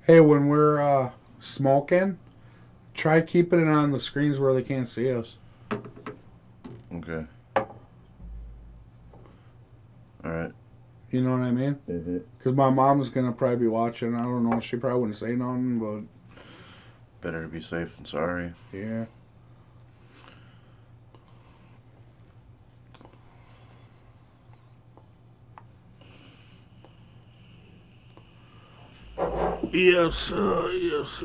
Hey, when we're smoking, try keeping it on the screens where they can't see us. Okay. Alright. You know what I mean? Because my mom's going to probably be watching. I don't know. She probably wouldn't say nothing, but... Better to be safe than sorry. Yeah. Yes, yes.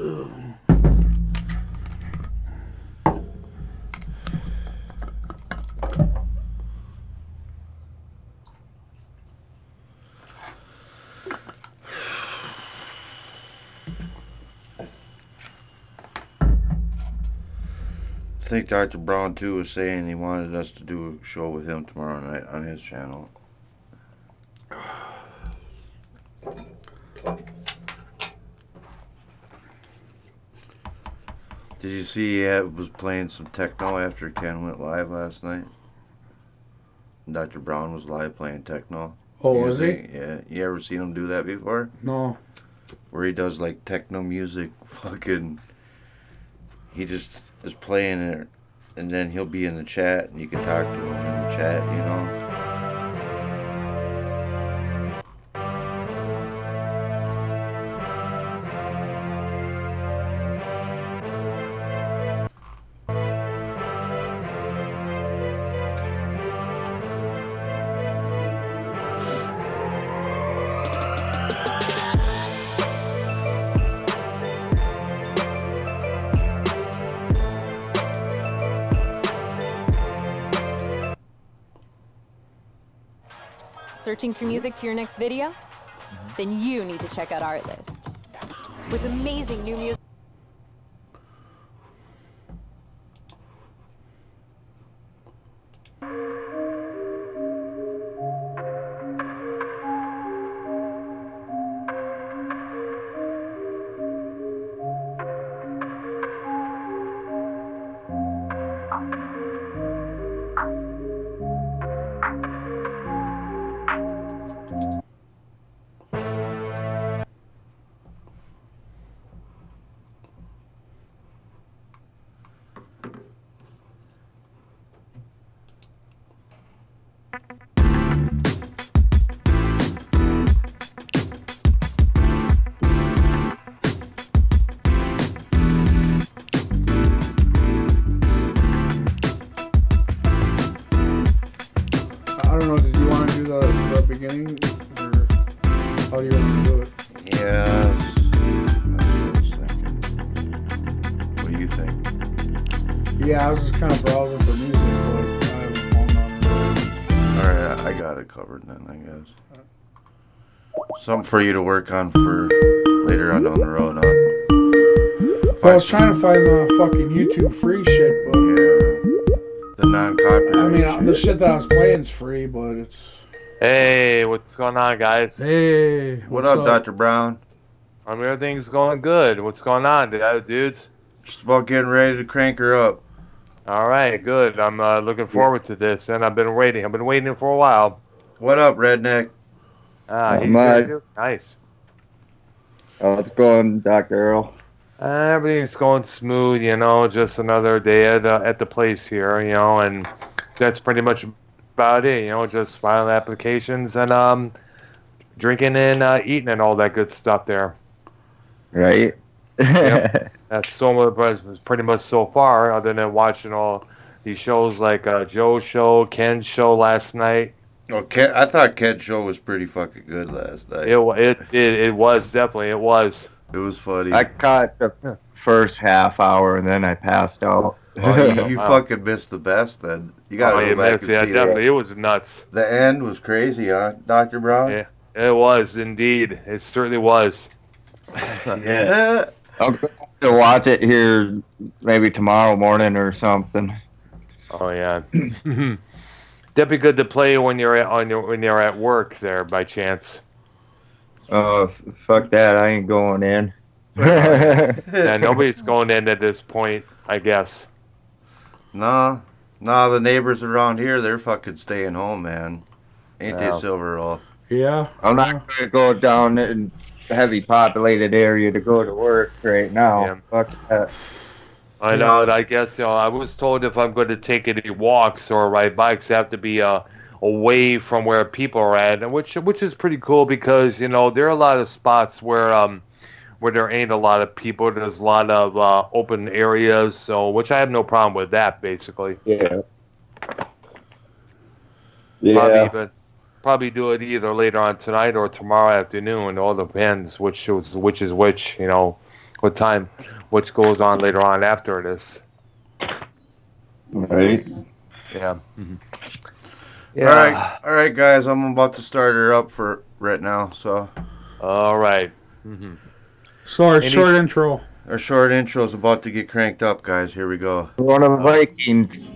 I think Dr. Brown, too, was saying he wanted us to do a show with him tomorrow night on his channel. Did you see he was playing some techno after Ken went live last night? Dr. Brown was live playing techno. Oh, was he? Yeah. You ever seen him do that before? No. Where he does like techno music, fucking... He just is playing it, and then he'll be in the chat, and you can talk to him in the chat, you know? Searching for music for your next video? Then you need to check out our list. With amazing new music. I don't know, did you want to do the beginning, or how do you want to do it? Yeah, that's what I was thinking. What do you think? Yeah, I was just kind of browsing for music, but I haven't found none. Alright, I got it covered then, I guess. Something for you to work on for later on down the road, huh? Well, I was trying to find the fucking YouTube free shit, but... Yeah. The non-copyright I mean, the shit that I was playing is free, but it's... Hey, what's going on, guys? Hey, What up, Dr. Brown? Everything's going good. What's going on, dudes? Just about getting ready to crank her up. All right, good. I'm looking forward to this, and I've been waiting. I've been waiting for a while. What up, redneck? He's here too? Nice. How's it going, Dr. Earl? Everything's going smooth, you know. Just another day at the place here, you know, and that's pretty much about it, you know. Just filing applications and drinking and eating and all that good stuff there. Right. Yep. That's so much, pretty much so far, other than watching all these shows like Joe's show, Ken's show last night. Oh, I thought Ken's show was pretty fucking good last night. It was definitely, it was. It was funny. I caught the first half hour and then I passed out. Oh, you fucking missed the best then. You gotta go back and see definitely. It was nuts. The end was crazy, huh, Dr. Brown? Yeah, it was indeed. It certainly was. Yeah. I'll go to watch it here maybe tomorrow morning or something. Oh yeah. That'd be good to play when you're at work there by chance. Oh, fuck that. I ain't going in. Yeah, nobody's going in at this point, I guess. No, the neighbors around here, they're fucking staying home, man. Ain't they, Silver Roll? Yeah. I'm not going to go down and heavy populated area to go to work right now. Yeah. Fuck that. I know, and I guess, I was told if I'm going to take any walks or ride bikes, I have to be away from where people are at, and which is pretty cool because, there are a lot of spots where there ain't a lot of people. There's a lot of open areas, so which I have no problem with that, basically. Yeah. Yeah. Probably do it either later on tonight or tomorrow afternoon. It all depends which is which, what time, which goes on later on after this. Right. Yeah. Mm-hmm. Yeah. All right, guys. I'm about to start her up for right now. So. All right. Mm-hmm. So our short intro. Our short intro is about to get cranked up, guys. Here we go. One of the Vikings.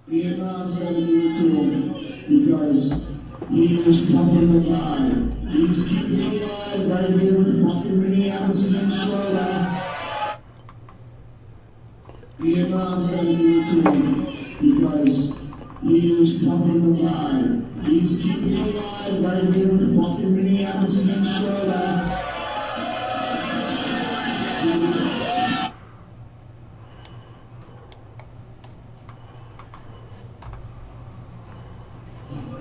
Vietnam's got to do it to him because he was pumping the line. He's keeping it alive right here in fucking Minneapolis and Minnesota. Vietnam's got to do it to him because he was pumping the line. He's keeping it alive right here in fucking Minneapolis and Minnesota.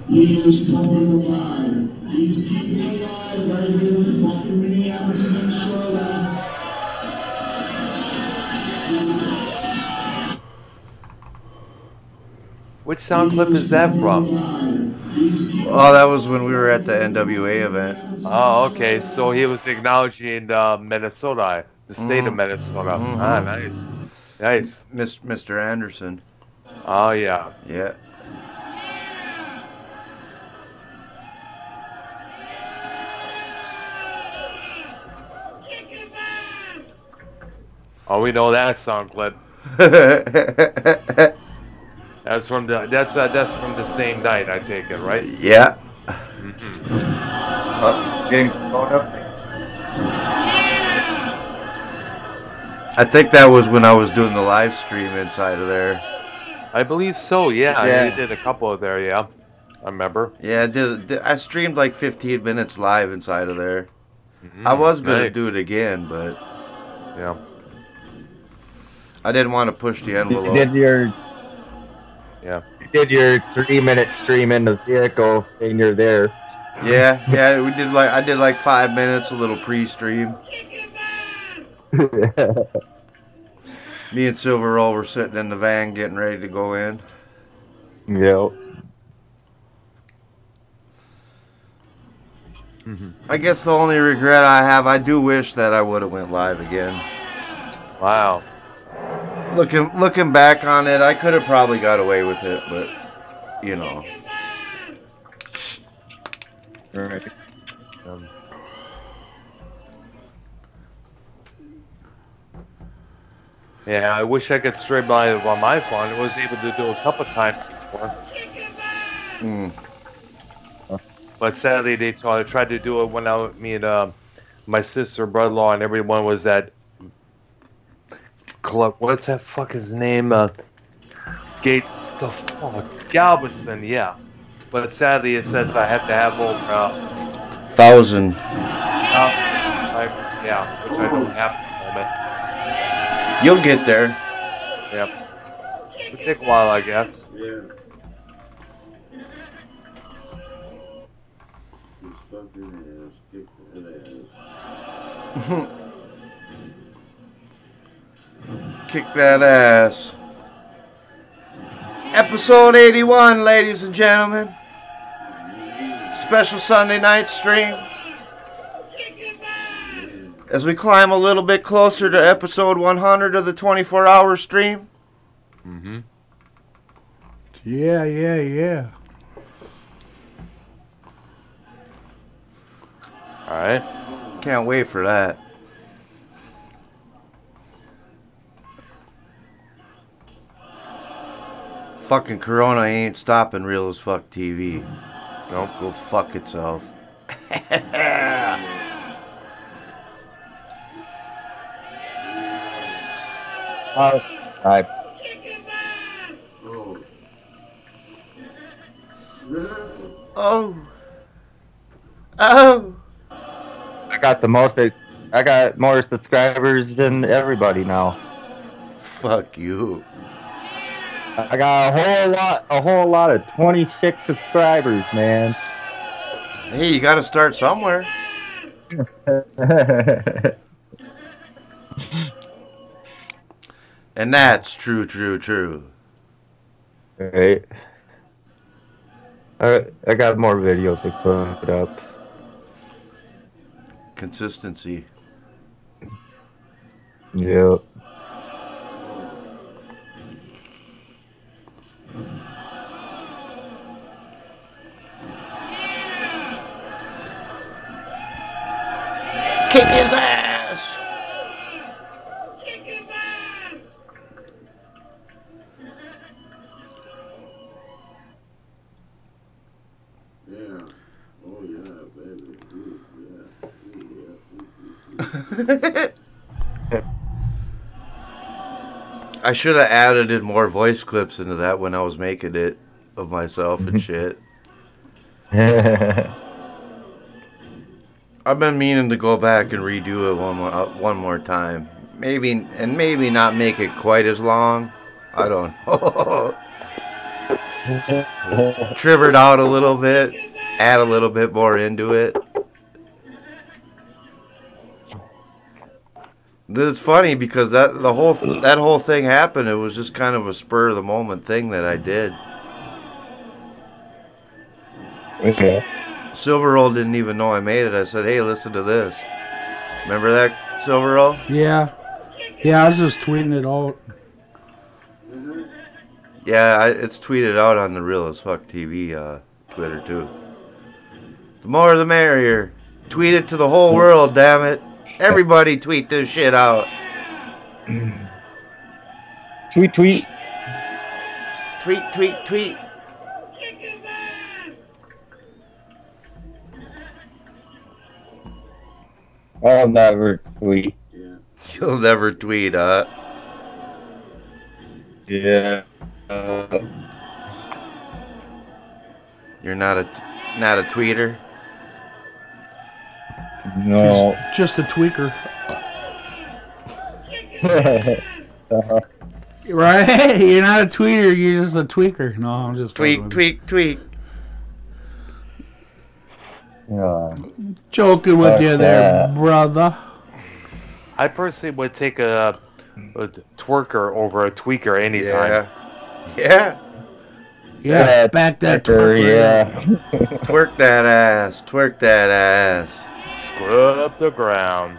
He was pumping the line. He's keeping it alive right here in fucking Minneapolis and Minnesota. Which sound clip is that from? Oh, that was when we were at the NWA event. Oh, okay. So he was acknowledging Minnesota, the state of Minnesota. Mm-hmm. Ah, nice. Mr. Anderson. Oh, yeah. Yeah. Oh, we know that sound clip. That's from the same night, I take it, right? Yeah. Getting blown up. I think that was when I was doing the live stream inside of there. I believe so. Yeah, Yeah. you did a couple of there. Yeah, I remember. Yeah, I streamed like 15 minutes live inside of there. I was gonna nice. do it again, but Yeah. I didn't want to push the envelope. You did your Yeah. 3-minute stream in the vehicle and you're there. Yeah, I did like 5 minutes, a little pre-stream. Me and Silver Roll were sitting in the van getting ready to go in. Yep. I guess the only regret I have, I do wish that I would have went live again. Wow. Looking back on it, I could have probably got away with it, but you know. Right. Yeah, I wish I could stream live on my phone. I was able to do a couple times before. But sadly, I tried to do it when me and my sister, brother-in-law, and everyone was at club. What's that fucking name? Gate the fuck Galveston. Yeah. But sadly, it says I have to have over 1,000. yeah, which I don't have at the moment. You'll get there. Yep. It'll take a while, I guess. Yeah. Kick fucking ass, kick that ass. Kick that ass. Episode 81, ladies and gentlemen. Special Sunday night stream. As we climb a little bit closer to episode 100 of the 24-hour stream. Mm-hmm. Yeah. All right. Can't wait for that. Fucking Corona ain't stopping Real as Fuck TV. Don't go fuck itself. I Oh. Oh. I got the most. I got more subscribers than everybody now. Fuck you. I got a whole lot of 26 subscribers, man. Hey, you gotta start somewhere. And that's true. Right. I got more videos to put up. Consistency. Yep. Kick his ass! Kick his ass! Yeah. Oh yeah, baby. Ooh, yeah. I should have added in more voice clips into that when I was making it of myself and shit. I've been meaning to go back and redo it one more time. Maybe not make it quite as long. I don't know. Trim it out a little bit, add a little bit more into it. It's funny because that whole thing happened. It was just kind of a spur of the moment thing that I did. Okay. Silver Roll didn't even know I made it. I said, "Hey, listen to this." Remember that, Silver Roll? Yeah. Yeah, I was just tweeting it out. Yeah, it's tweeted out on the Real as Fuck TV Twitter too. The more the merrier. Tweet it to the whole world, damn it. Everybody tweet this shit out. Tweet. Tweet. I'll never tweet. You'll never tweet, huh? Yeah. You're not a tweeter? No. Just a tweaker. Right? You're not a tweeter, you're just a tweaker. No, I'm just Tweak. Yeah. joking with you there, brother. I personally would take a twerker over a tweaker anytime. Yeah. Yeah, back that twerker. Yeah. Twerk that ass. Scrub the ground.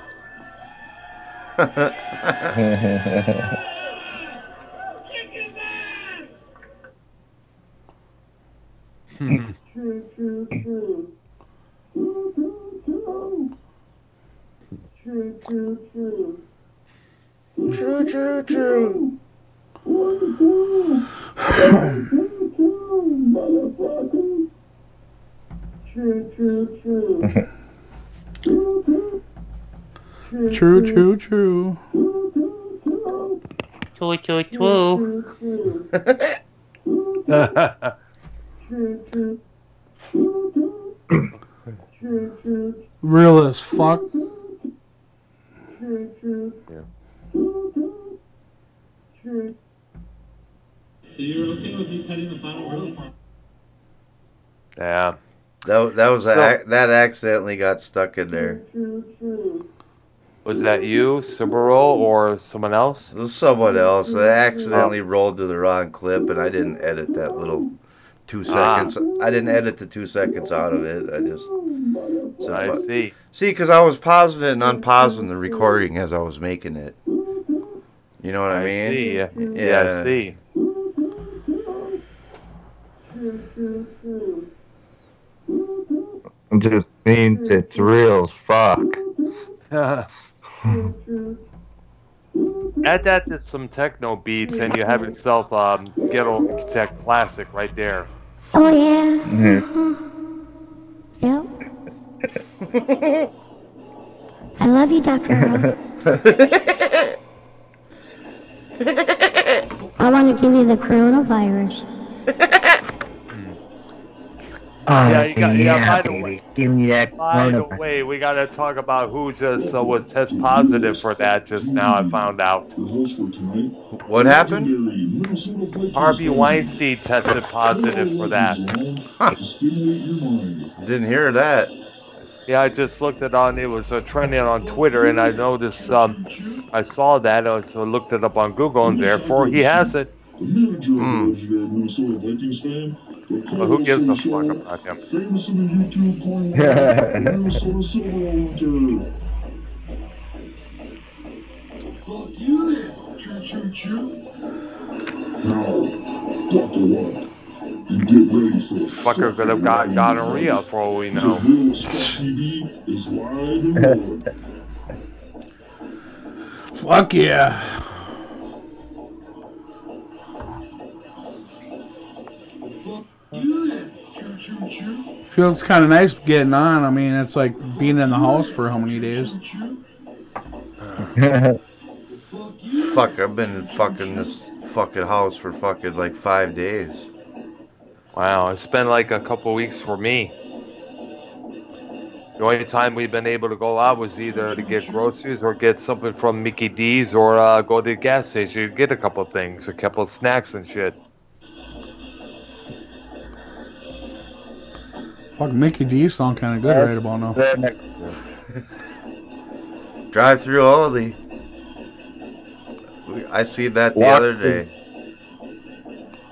True. True. Real as fuck. So you're okay with me cutting the final early? Yeah. That accidentally got stuck in there. Was that you, Subaru, or someone else? It was someone else. I accidentally rolled to the wrong clip, and I didn't edit that little 2 seconds. I didn't edit the 2 seconds out of it. I just said, I see. See, because I was pausing it and unpausing the recording as I was making it. You know what I mean? See. Yeah, Yeah. I see. It just means it's real as fuck. Add that to some techno beats, and you have yourself Ghetto Tech Classic right there. Oh yeah. I love you, Dr. Earl. I want to give you the coronavirus. Yeah, by the baby. way, Give me that by the coronavirus. way, we gotta talk about who just was test positive for that just now. I found out. What happened? Harvey Weinstein tested positive for that. Didn't hear that. Yeah, I just looked it on. It was trending on Twitter, and I noticed. I saw that, so looked it up on Google, and therefore he has it. But who gives a fuck about him? Famous in the YouTube porn world, Minnesota Silver Hunter. Fuck you then. Choo choo choo. Now, buckle up and get ready for the Fucker could have got gonorrhea for all we know. Real Spot TV is live and rolling. Fuck yeah. Feels kind of nice getting on. I mean, it's like being in the house for how many days? Fuck, I've been fucking this fucking house for fucking like 5 days. Wow, it's been like a couple weeks for me. The only time we've been able to go out was either to get groceries or get something from Mickey D's or go to the gas station, get a couple things, a couple of snacks and shit. Fuck, Mickey D sound kind of good right about now. Drive through Aldi. I seen that the other day.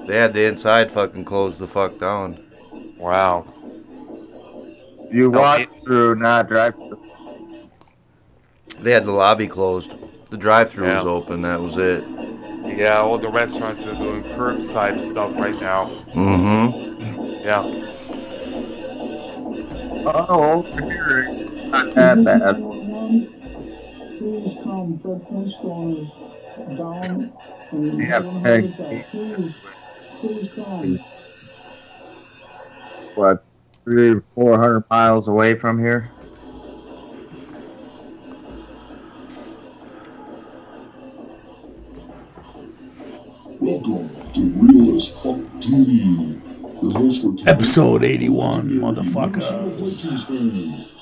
They had the inside fucking closed the fuck down. Wow. You walk through, not drive through. They had the lobby closed. The drive-through was open. That was it. Yeah, all the restaurants are doing curbside stuff right now. Mm-hmm. Yeah. Oh, over here, it's not that bad. Please come, Fred Flintstone is down. Yeah, Please come. What, 300 or 400 miles away from here? Welcome to Real as Fuck TV. Your host for today, Episode 81, motherfucker. Vikings fans.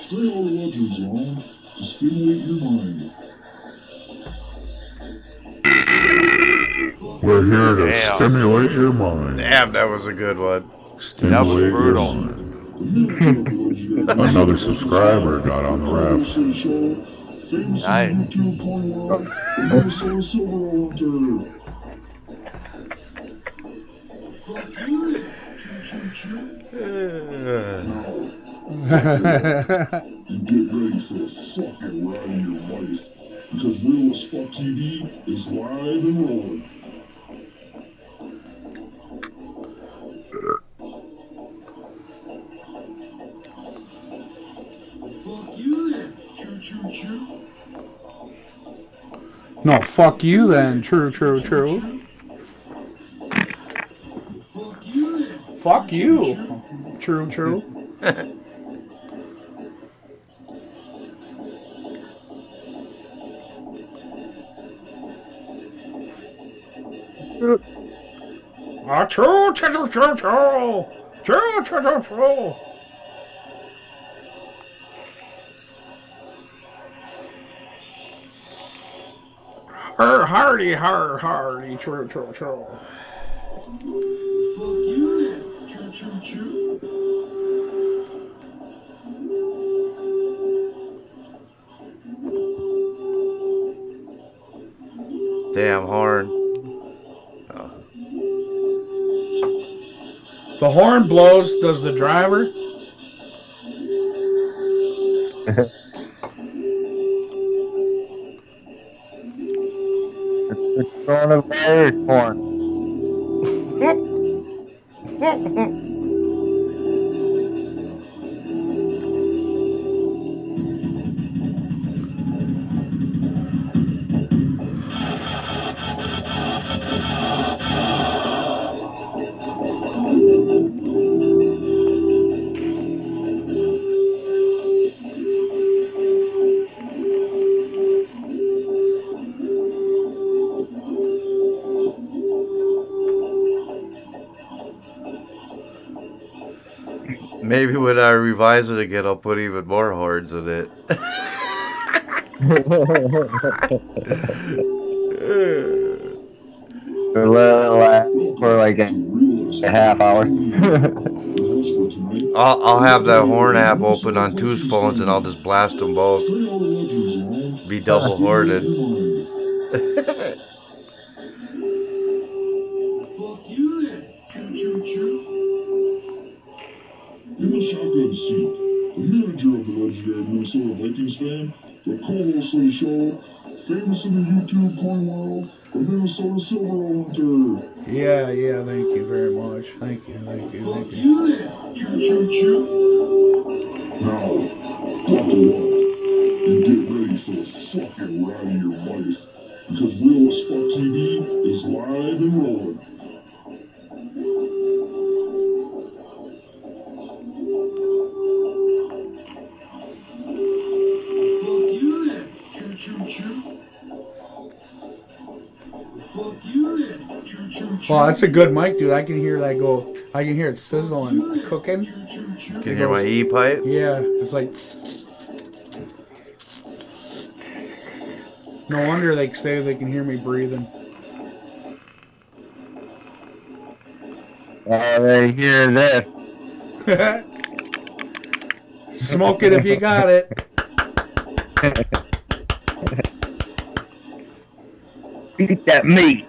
Stray all the legends on to stimulate your mind. We're here to stimulate your mind. Damn, that was a good one. That was brutal. Another subscriber got on the raft. Nice. And get ready for the fucking ride of your life. Because Real as Fuck TV is live and rolling. Fuck you then. Choo choo choo. No, fuck you then. True, true, true. Fuck you then. Fuck you. True, true. True, true, true, true. True, true, true, true. Hardy, hardy, true, true, true. Fuck you then. Choo choo choo. Damn horn. The horn blows, does the driver? It's coronavirus porn. Maybe when I revise it again, I'll put even more horns in it. For like a half hour. I'll have that horn app open on Two's phones and I'll just blast them both. Be double horned. In the shotgun seat, the manager of the legendary Minnesota Vikings fan, the co-host of the show, famous in the YouTube coin world, the Minnesota Silver Hunter. Yeah, thank you very much. Thank you. Now, buckle up and get ready for the fucking ride of your life, because Real as Fuck TV is live and rolling. Well, that's a good mic, dude. I can hear that go. I can hear it sizzling, cooking. Can you hear my E-pipe? Yeah, it's like. No wonder they say they can hear me breathing. They hear this. Smoke it if you got it. Eat that meat.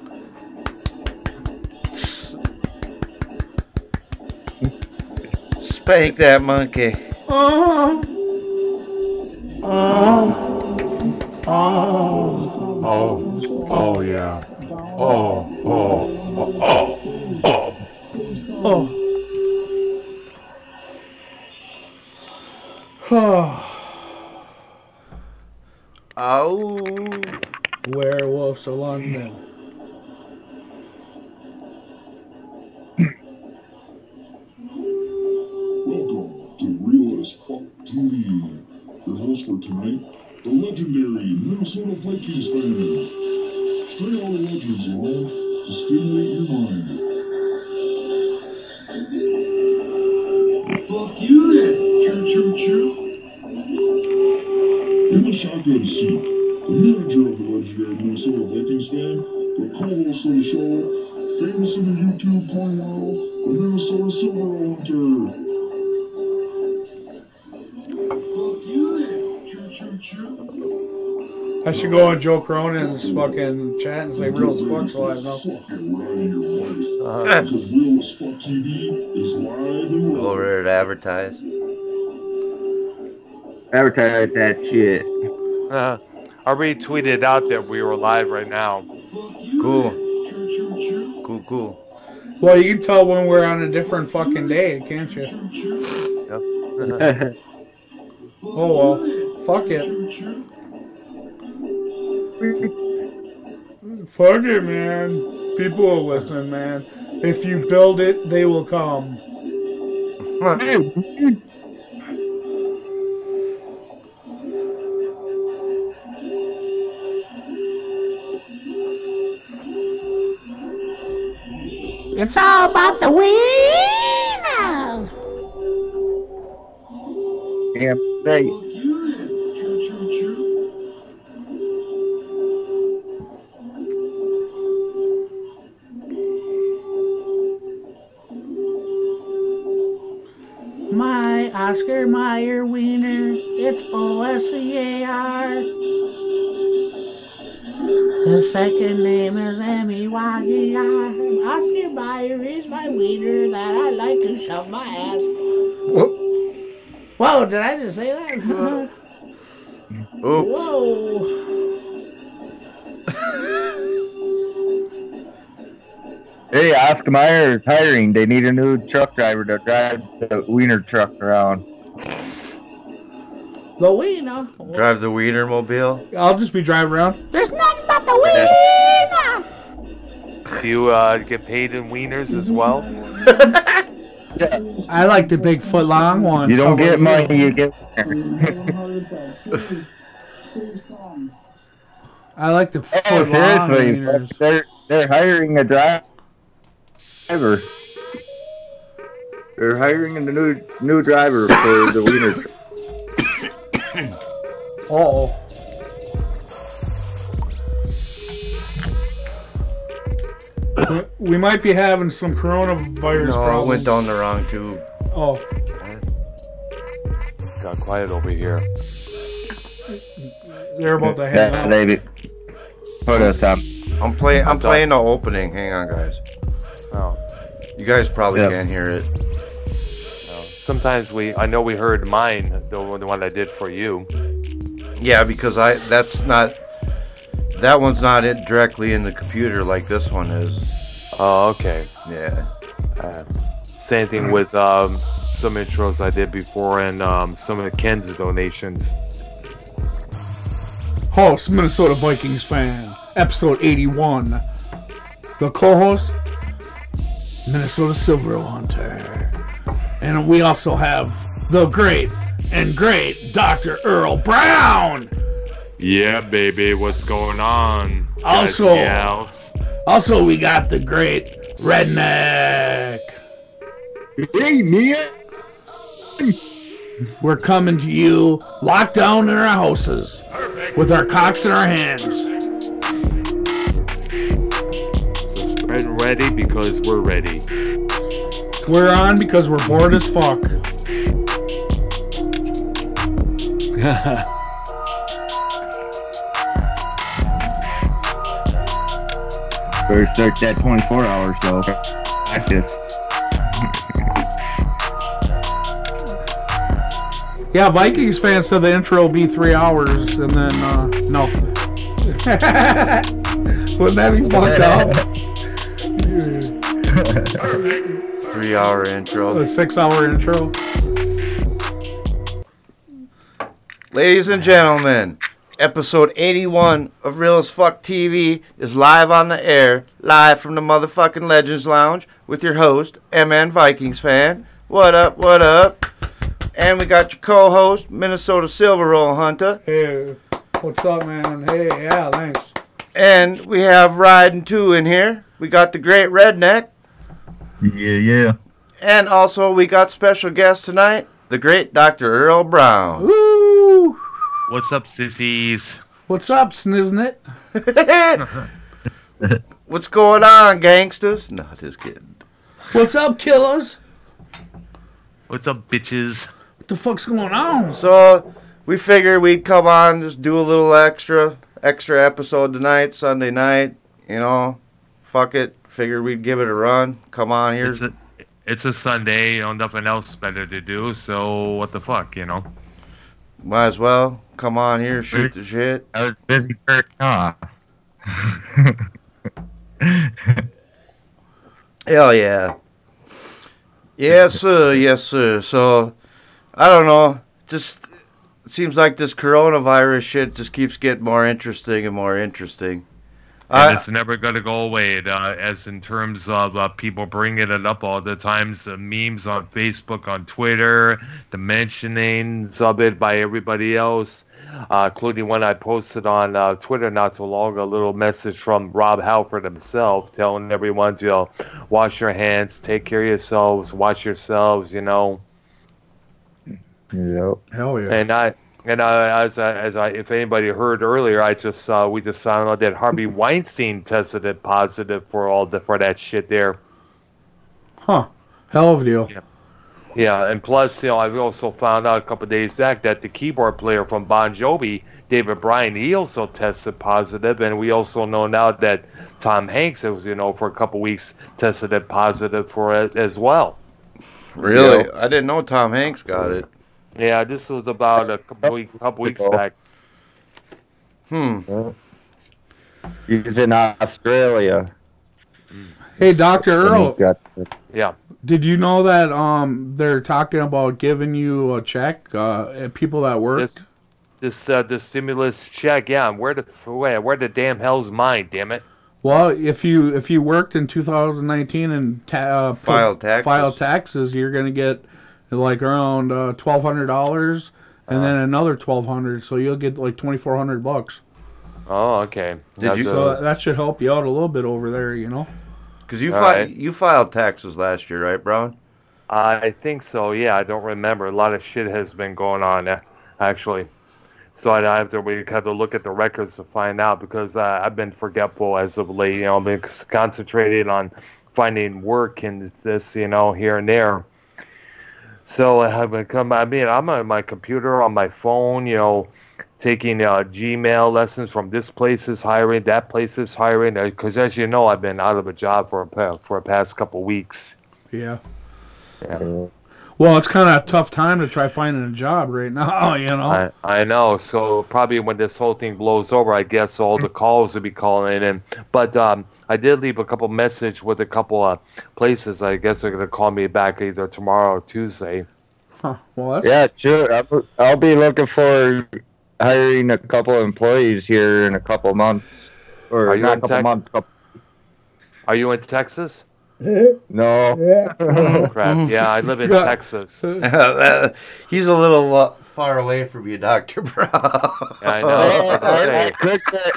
Spank that monkey. Oh, yeah. Oh. Oh. Werewolves of London. Welcome to Real as Fuck TV. Your host for tonight, the legendary Minnesota Vikings fan. Stray all the legends along to stimulate your mind. Fuck you then, choo. In the shotgun seat, the manager of the legendary Minnesota Vikings fan, the co-host of the show, famous in the YouTube coin world, the Minnesota Silver Hunter. I should go on Joe Cronin's fucking chat and say Real as Fuck's live now. Because Real as Fuck TV is live and Go over there to advertise. Advertise that shit. I retweeted out that we were live right now. Cool. Well, you can tell when we're on a different fucking day, can't you? Yep. Oh well, fuck it. Fuck it, man. People will listen, man. If you build it, they will come. It's all about the winner. Damn right. My Oscar Mayer wiener, it's O-S-C-A-R. The second name is M-E-Y-E-R. Oscar Mayer is my wiener that I like to shove my ass. Whoa, did I just say that? Oops. Whoa. Hey, Oscar Mayer is hiring. They need a new truck driver to drive the wiener truck around. The wiener. Drive the Wiener mobile. I'll just be driving around. There's nothing but the wiener. Do you get paid in wieners as well? I like the big foot long ones. You don't get money, you get. I like the foot long wieners. They're hiring a driver. They're hiring a new driver for the wiener. Uh-oh. We might be having some coronavirus No, I problems. went down the wrong tube. Oh. Got quiet over here. They're about to hang out. Baby. Hold us up. I'm playing the opening. Hang on, guys. Oh. You guys probably Yeah. can't hear it. Sometimes I know we heard mine, the one I did for you. Yeah, because that one's not it directly in the computer like this one is. Oh, okay. Yeah. Same thing with some intros I did before and some of Ken's donations. Host, Minnesota Vikings fan, episode 81. The co-host, Minnesota Silver Hunter. And we also have the great and great Dr. Earl Brown. Yeah, baby, what's going on? Also- guys and gals? Also, we got the great Redneck. Hey, Mia. We're coming to you locked down in our houses with our cocks in our hands. So spread ready because we're ready. We're on because we're bored as fuck. Better start that 24 hours though. Practice. Yeah, Vikings fans said the intro will be 3 hours, and then, no. Wouldn't that be fucked up? 3-hour intro. A 6-hour intro. Ladies and gentlemen, episode 81 of Real as Fuck TV is live on the air, live from the motherfucking Legends Lounge with your host, MN Vikings fan. What up, what up? And we got your co-host, Minnesota Silver Roll Hunter. Hey, what's up, man? Hey, yeah, thanks. And we have Riding 2 in here. We got the great Redneck. Yeah. And also we got special guest tonight, the great Dr. Earl Brown. Woo! What's up, sissies? What's up, Sniznit? What's going on, gangsters? No, just kidding. What's up, killers? What's up, bitches? What the fuck's going on? So we figured we'd come on, just do a little extra episode tonight, Sunday night. You know, fuck it. Figured we'd give it a run. Come on here. It's a Sunday, nothing else better to do, so what the fuck, Might as well come on here, shoot the shit. I was busy first off. Hell yeah. Yes, sir. Yes, sir. So, I don't know. Just it seems like this coronavirus shit just keeps getting more interesting and more interesting. And it's never going to go away, as in terms of people bringing it up all the times, memes on Facebook, on Twitter, the mentionings of it by everybody else, including when I posted on Twitter not too long ago, a little message from Rob Halford himself telling everyone to wash your hands, take care of yourselves, watch yourselves, Yep. Hell yeah. And as I, if anybody heard earlier, we just found out that Harvey Weinstein tested it positive for that shit there. Huh. Hell of a deal. Yeah, and plus, I've also found out a couple of days back that the keyboard player from Bon Jovi, David Bryan, he also tested positive, and we also know now that Tom Hanks, for a couple of weeks, tested it positive for it as well. Really? I didn't know Tom Hanks got it. Yeah, this was about a couple weeks back. He's in Australia. Hey, Dr. Earl, Yeah. did you know that they're talking about giving you a check, people that worked? This stimulus check, yeah. Where the damn hell's mine? Damn it! Well, if you worked in 2019 and Filed taxes, you're gonna get like around $1,200, and then another $1,200, so you'll get like $2,400. Oh, okay. So that should help you out a little bit over there, Because you filed taxes last year, right, Brown? I think so. Yeah, I don't remember. A lot of shit has been going on, actually. So I have to we have to look at the records to find out because I've been forgetful as of late. You know, I've been concentrated on finding work and this, you know, here and there. So I've become. I mean, I'm on my computer, on my phone. You know, taking Gmail lessons from this place is hiring, that place is hiring. Because as you know, I've been out of a job for a past couple weeks. Yeah. Yeah. Well, it's kind of a tough time to try finding a job right now, you know. I know. So probably when this whole thing blows over, I guess all the calls will be calling in. But I did leave a couple message with a couple places. I guess they're going to call me back either tomorrow or Tuesday. Huh. Well, that's... Yeah, sure. I'll be looking for hiring a couple employees here in a couple months. Or Are you not in a couple months. Are you in Texas? No. Oh, crap. Yeah, I live in Texas. He's a little far away from you, Dr. Brown. I know.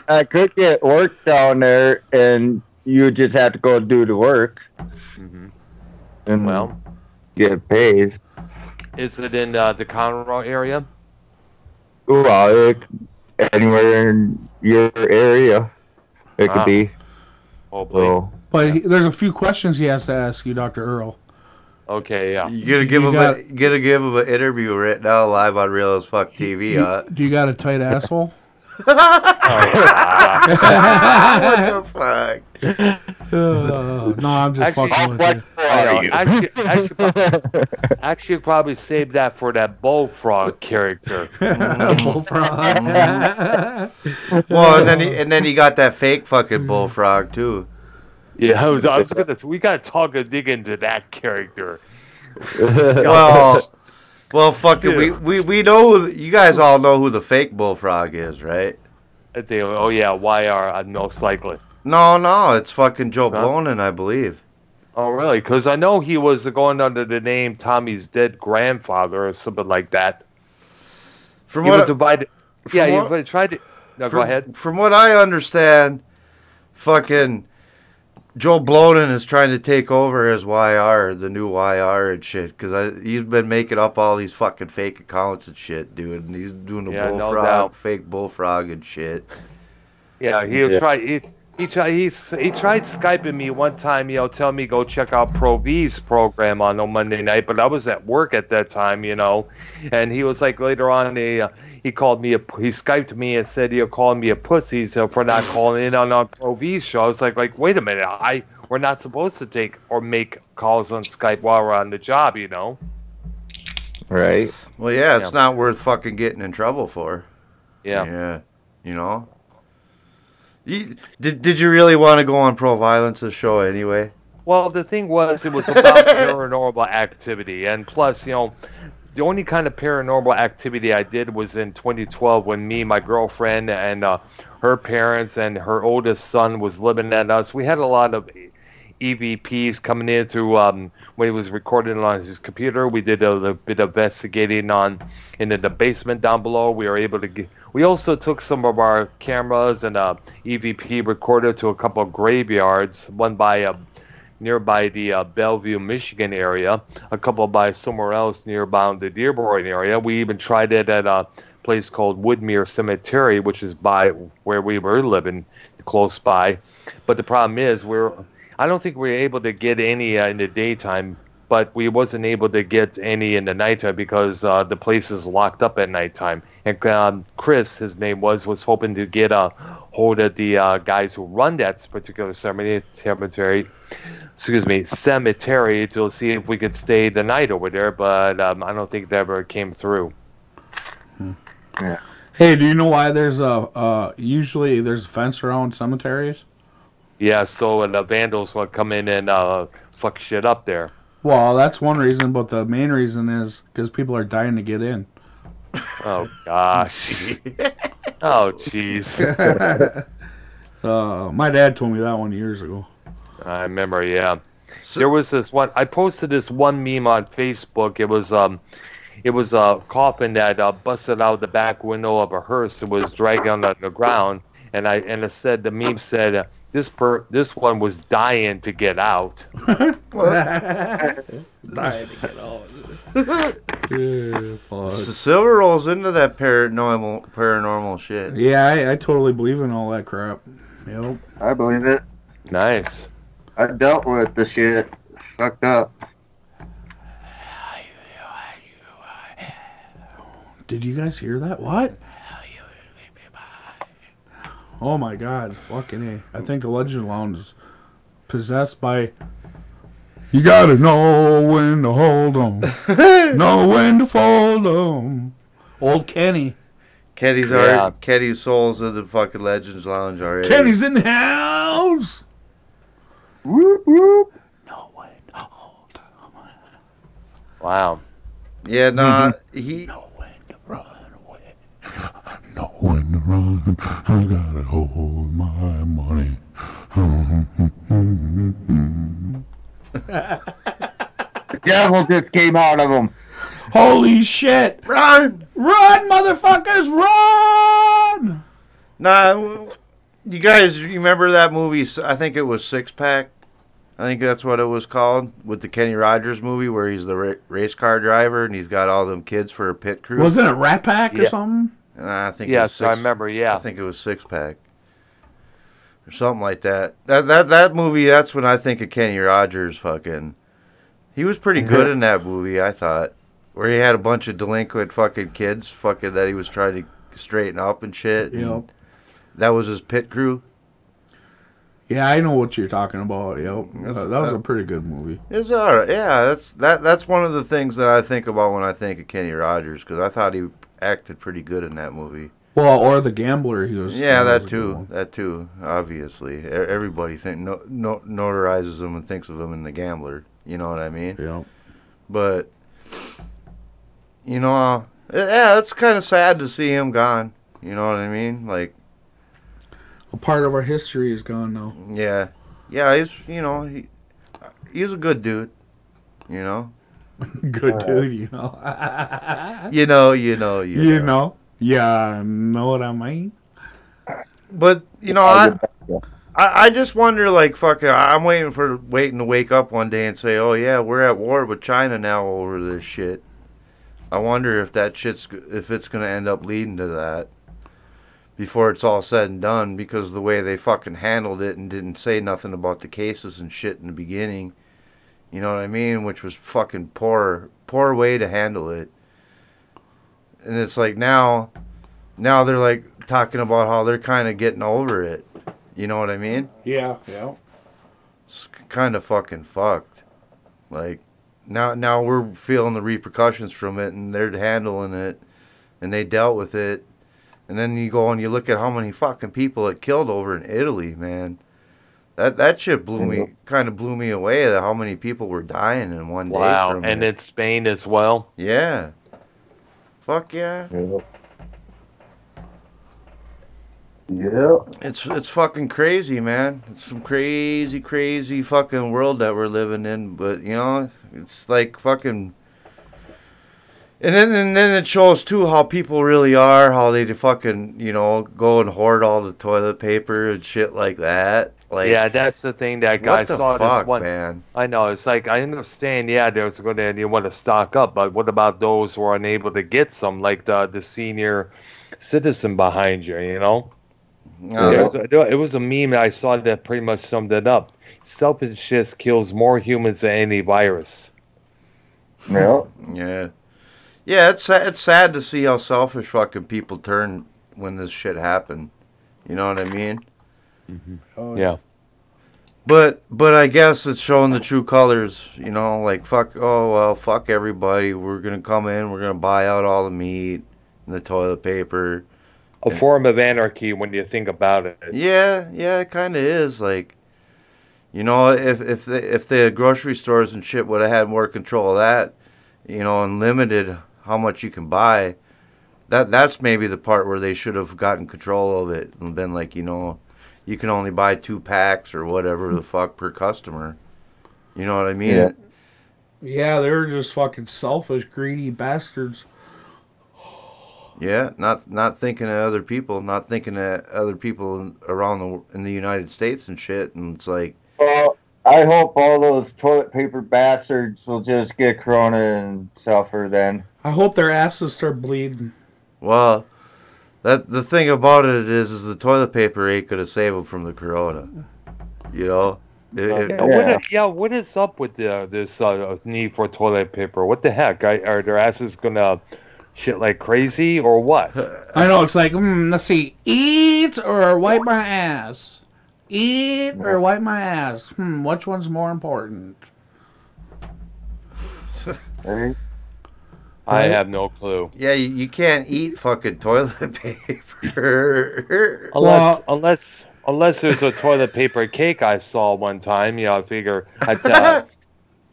I could get work down there, and you just have to go do the work. Mm-hmm. And well, get paid. Is it in the Conroe area? Well, anywhere in your area, it could be. Hopefully. So, But there's a few questions he has to ask you, Dr. Earl. Okay, yeah. You gotta give him an interview right now, live on Real as Fuck TV. Do you got a tight asshole? What the fuck? No, I'm just fucking with you. Actually, probably save that for that bullfrog character. Bullfrog. Well, and then he got that fake fucking bullfrog too. Yeah, I was gonna. We gotta dig into that character. Well, fuck it. We know you guys all know who the fake bullfrog is, right? Oh yeah, YR most likely. No, it's fucking Joe Blonin, I believe. Oh really? Because I know he was going under the name Tommy's dead grandfather or something like that. He was invited. Yeah, he tried to. No, go ahead. From what I understand, fucking Joe Blonin is trying to take over as YR, the new YR and shit, because he's been making up all these fucking fake accounts and shit, dude. And he's doing the bullfrog, fake bullfrog and shit. Yeah, he tried Skyping me one time, you know, telling me go check out Pro V's program on a Monday night, but I was at work at that time, you know, and he was like later on he called me he Skyped me and said you're calling me a pussy so for not calling in on Pro V's show. I was like wait a minute, we're not supposed to take or make calls on Skype while we're on the job, you know. Right. Well, yeah, it's not worth fucking getting in trouble for. Yeah. You know. Did you really want to go on Pro Violence's show anyway? Well, the thing was, it was about paranormal activity, and plus, you know, the only kind of paranormal activity I did was in 2012 when me, my girlfriend, and her parents and her oldest son was living at us. We had a lot of EVPs coming in through when he was recording on his computer. We did a bit of investigating in the basement down below. We were able to get. We also took some of our cameras and a EVP recorder to a couple of graveyards, one by nearby the Bellevue, Michigan area, a couple by somewhere else nearby the Dearborn area. We even tried it at a place called Woodmere Cemetery, which is by where we were living, close by. But the problem is, I don't think we were able to get any in the daytime, but we wasn't able to get any in the nighttime because the place is locked up at nighttime. And Chris, his name was hoping to get a hold of the guys who run that particular cemetery to see if we could stay the night over there, but I don't think that ever came through. Yeah. Hey, do you know why there's usually there's a fence around cemeteries? Yeah, so the vandals will come in and fuck shit up there. Well, that's one reason, but the main reason is because people are dying to get in. Oh, gosh. Oh, jeez. My dad told me that one years ago. I remember, yeah. There was this one. I posted this one meme on Facebook. It was a coffin that busted out the back window of a hearse and was dragged on the ground. And it said, the meme said, this one was dying to get out. Dying to get out. Yeah, fuck. So Silver rolls into that paranormal shit. Yeah, I totally believe in all that crap. Yep. I believe it. Nice. I dealt with the shit. Fucked up. Did you guys hear that? What? Oh my god, fucking A. I think the Legend Lounge is possessed by... You gotta know when to hold 'em. Know when to fold 'em. Old Kenny. Kenny's soul's in the fucking Legends Lounge already. Kenny's in the house! Whoop, whoop. Know when to hold 'em. Wow. Yeah, nah, he... Know when to run away. Know when to run. I gotta hold my money. The devil just came out of him. Holy shit! Run! Run, motherfuckers, run! Nah, you guys remember that movie? I think it was Six Pack. I think that's what it was called, with the Kenny Rogers movie where he's the race car driver and he's got all them kids for a pit crew. Wasn't it Rat Pack or Yeah. something? I think it was Yes, I remember. Yeah. I think it was Six Pack or something like that. That movie. That's when I think of Kenny Rogers. Fucking, he was pretty good in that movie. I thought, where he had a bunch of delinquent fucking kids, fucking that he was trying to straighten up and shit. Yep. And that was his pit crew. Yeah, I know what you're talking about. Yep, that was a pretty good movie. It's alright. Yeah, that's one of the things that I think about when I think of Kenny Rogers, because I thought he acted pretty good in that movie. Well, or The Gambler, he was. Yeah, was that a good too. one. That too. Obviously, everybody notarizes him and thinks of him in The Gambler. You know what I mean? Yeah. But yeah, it's kind of sad to see him gone. You know what I mean? Like, A part of our history is gone now. yeah, he's a good dude. You know. Good dude, you know. You know. Yeah, know what I mean? But I just wonder, like, I'm waiting to wake up one day and say, oh yeah, we're at war with China now over this shit. I wonder if it's gonna end up leading to that before it's all said and done, because the way they fucking handled it and didn't say nothing about the cases and shit in the beginning. You know what I mean? Which was fucking poor way to handle it. And it's like now they're like talking about how they're kind of getting over it. You know what I mean? Yeah. It's kind of fucking fucked. Like, now we're feeling the repercussions from it, and they're handling it, and they dealt with it. And then you go and you look at how many fucking people it killed over in Italy, man. That shit blew me away at how many people were dying in one day from and it. in Spain as well. Yeah. Fuck yeah. Yeah. It's fucking crazy, man. It's some crazy fucking world that we're living in. But it's like fucking. And then it shows too how people really are, how they fucking go and hoard all the toilet paper and shit like that. Like, yeah, that's the thing that guy what the saw. fuck, this one, man? I know, it's like, I understand. Yeah, there's going to you want to stock up, but what about those who are unable to get some, like the senior citizen behind you? It was a meme I saw that pretty much summed it up. Selfishness kills more humans than any virus. Yeah. Yeah, it's sad to see how selfish fucking people turn when this shit happened. You know what I mean? Mm-hmm. Oh, Yeah. But I guess it's showing the true colors. Like, fuck everybody. We're gonna come in. We're gonna buy out all the meat and the toilet paper. A form of anarchy when you think about it. Yeah, it kind of is. Like, if the grocery stores and shit would have had more control of that, and limited how much you can buy, that's maybe the part where they should have gotten control of it and been like, you can only buy 2 packs or whatever the fuck per customer. You know what I mean? Yeah, they're just fucking selfish, greedy bastards. Yeah, not thinking of other people, not thinking of other people around in the United States and shit. And it's like, Well, I hope all those toilet paper bastards will just get corona and suffer then. I hope their asses start bleeding. well, that the thing about it is the toilet paper ain't gonna save them from the corona. You know. What is up with this need for toilet paper? What the heck? Are their asses gonna shit like crazy or what? I know, it's like, let's see, eat or wipe my ass? Eat or wipe my ass? Which one's more important? I have no clue. Yeah, you can't eat fucking toilet paper. Unless there's a toilet paper cake I saw one time. I figure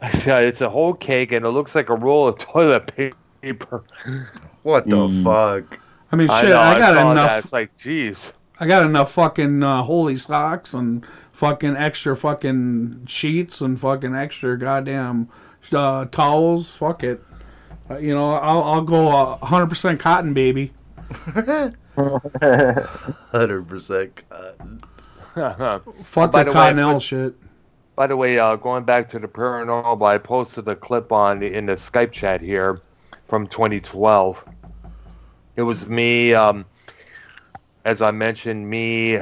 it's a whole cake and it looks like a roll of toilet paper. What the fuck? I mean, shit, I got enough. That. It's like, jeez. I got enough fucking holy socks and fucking extra fucking sheets and fucking extra goddamn towels. Fuck it. I'll go 100% cotton, baby. 100% cotton. Fuck the Cottonelle shit. By the way, going back to the paranormal, I posted a clip in the Skype chat here from 2012. It was me, as I mentioned, me,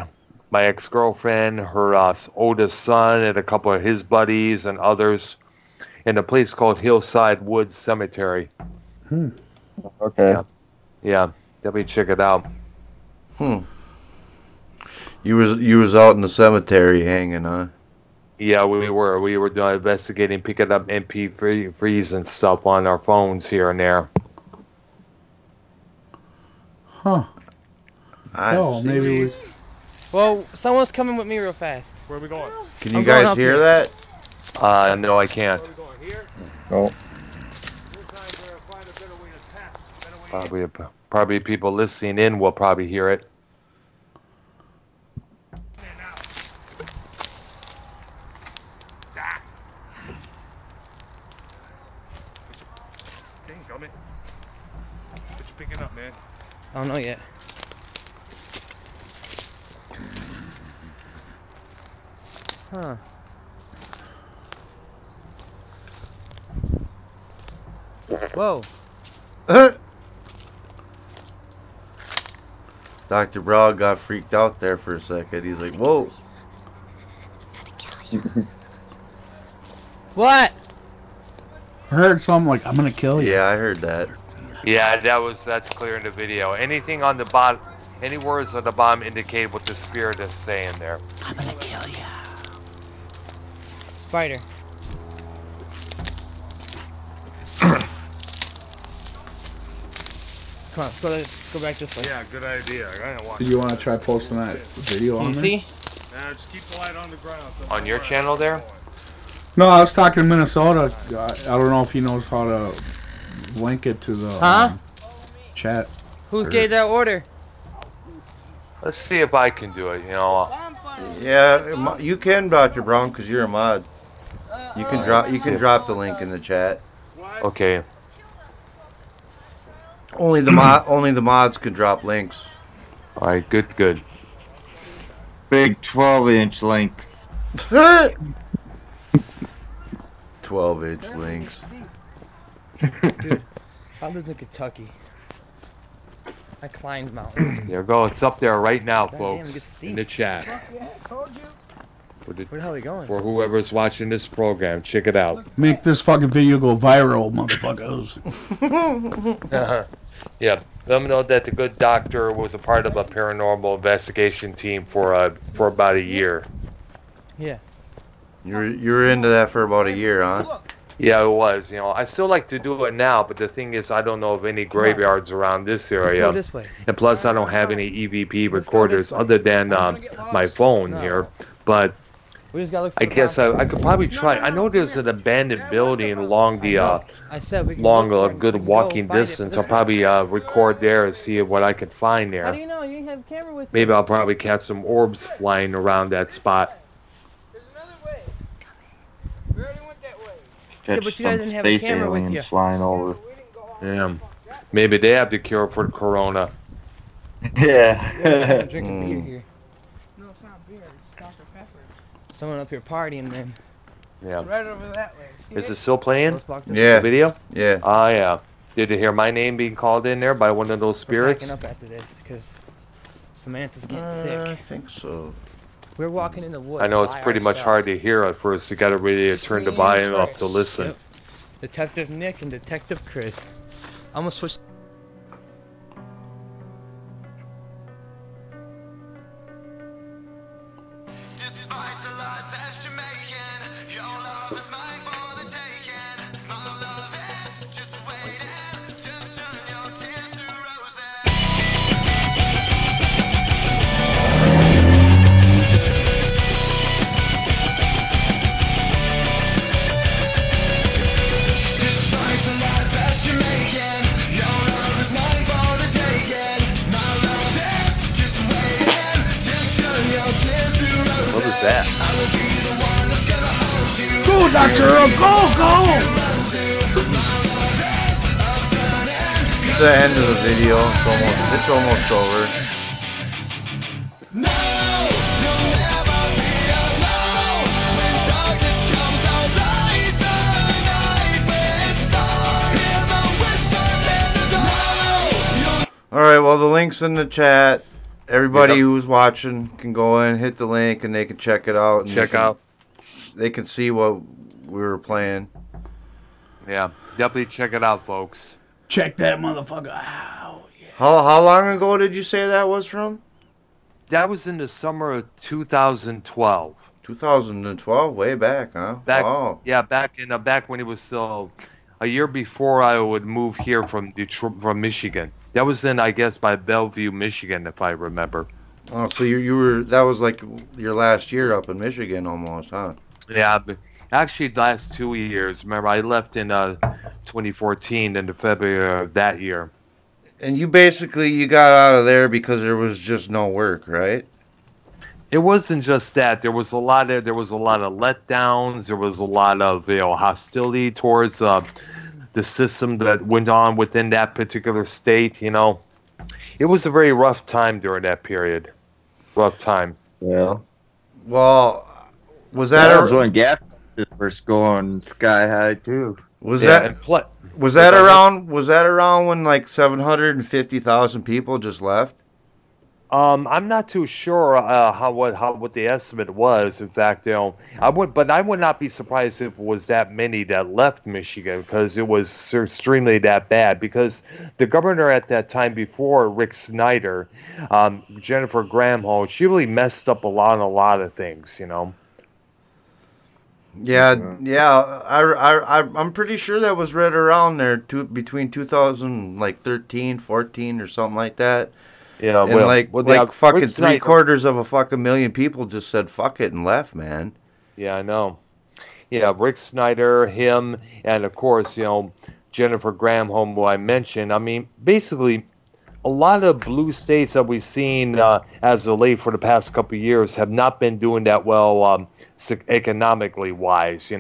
my ex-girlfriend, her oldest son, and a couple of his buddies and others in a place called Hillside Woods Cemetery. Okay. Yeah, definitely check it out. You was out in the cemetery hanging, huh? Yeah, we were doing investigating, picking up MP3s and stuff on our phones here and there. Huh. Maybe we... Well, someone's coming with me real fast. Where are we going? Can you guys hear that? No, I can't. Where are we going? Here? No. Probably people listening in will probably hear it. What you picking up, man? I don't know yet. Huh. Whoa. Dr. Broad got freaked out there for a second. He's like, whoa. What? I heard something like, I'm gonna kill you. Yeah, I heard that. Yeah, that's clear in the video. Anything on the bottom, any words on the bottom indicate what the spirit is saying there. I'm gonna kill you. Spider. Come on, let's go back this way. Yeah, good idea. I don't want. Did you want to try posting that video on there? See? Nah, just keep the light on the ground. On your channel there? No, I was talking Minnesota. I don't know if he knows how to link it to the chat. Who gave that order? Let's see if I can do it, Yeah, you can, Dr. Brown, because you're a mod. You can drop the link in the chat. Okay. Only the mods can drop links. All right, good. Big 12-inch links. 12-inch links. Dude, I lived in Kentucky. I climbed mountains. There you go. It's up there right now, God folks, damn, it gets steep. in the chat. Where the hell are we going? For whoever's watching this program, check it out. Make this fucking video go viral, motherfuckers. Yeah, let them know that the good doctor was a part of a paranormal investigation team for about a year. Yeah. You were into that for about a year, huh? Yeah, it was. I still like to do it now, but the thing is, I don't know of any graveyards around this area. Let's go this way. And plus, I don't have any EVP recorders other than my phone here. But We just gotta look for I guess I could probably try. I know there's an abandoned building along the along a good walking distance. I'll probably record there and see what I can find How do there. you know? You didn't have a camera with you. Maybe I'll probably catch some orbs flying around that spot. Catch but you guys some didn't have a space camera with aliens you. flying over. Yeah. Maybe they have the cure for corona. Yeah. Drinking beer here. No, it's not beer. It's Dr. Pepper. Someone up here partying, man. Yeah. Right over that way. Is it still playing? Yeah. The video? Yeah. Oh, yeah. Did you hear my name being called in there by one of those spirits? We're packing up after this because Samantha's getting sick. I think so. We're walking in the woods. I know it's by pretty much ourselves. hard to hear at first. You gotta really turn the volume up to listen. Yep. Detective Nick and Detective Chris. I'm gonna switch. What was that? Go, Dr. Earl, go! It's the end of the video. It's almost over. Alright, well, the link's in the chat. Everybody who's watching can go in, hit the link, and they can check it out. And they can see what we were playing. Yeah, definitely check it out, folks. Check that motherfucker out. Yeah. How long ago did you say that was from? That was in the summer of 2012. 2012, way back, huh? Back, wow. Yeah, back when it was still a year before I would move here from Michigan. That was in, I guess, by Bellevue, Michigan, if I remember. Oh, so you were, that was like your last year up in Michigan almost, huh? Yeah, but actually the last 2 years. Remember, I left in 2014 in the February of that year. And you got out of there because there was just no work, right? It wasn't just that. There was a lot of letdowns. There was a lot of hostility towards the system that went on within that particular state. It was a very rough time during that period. Rough time. Yeah. Well, was that was when gas prices were going sky high too? Was that around when like 750,000 people just left? I'm not too sure what the estimate was. In fact, I would not be surprised if it was that many that left Michigan because it was extremely that bad. Because the governor at that time before Rick Snyder, Jennifer Granholm, she really messed up a lot of things. Yeah. I'm pretty sure that was right around there between 2013, 14, or something like that. Yeah, and like fucking 3/4 of a fucking million people just said fuck it and left, man. Yeah, I know. Yeah, Rick Snyder, him, and of course, Jennifer Granholm, who I mentioned. I mean, basically, a lot of blue states that we've seen as of late for the past couple of years have not been doing that well economically wise.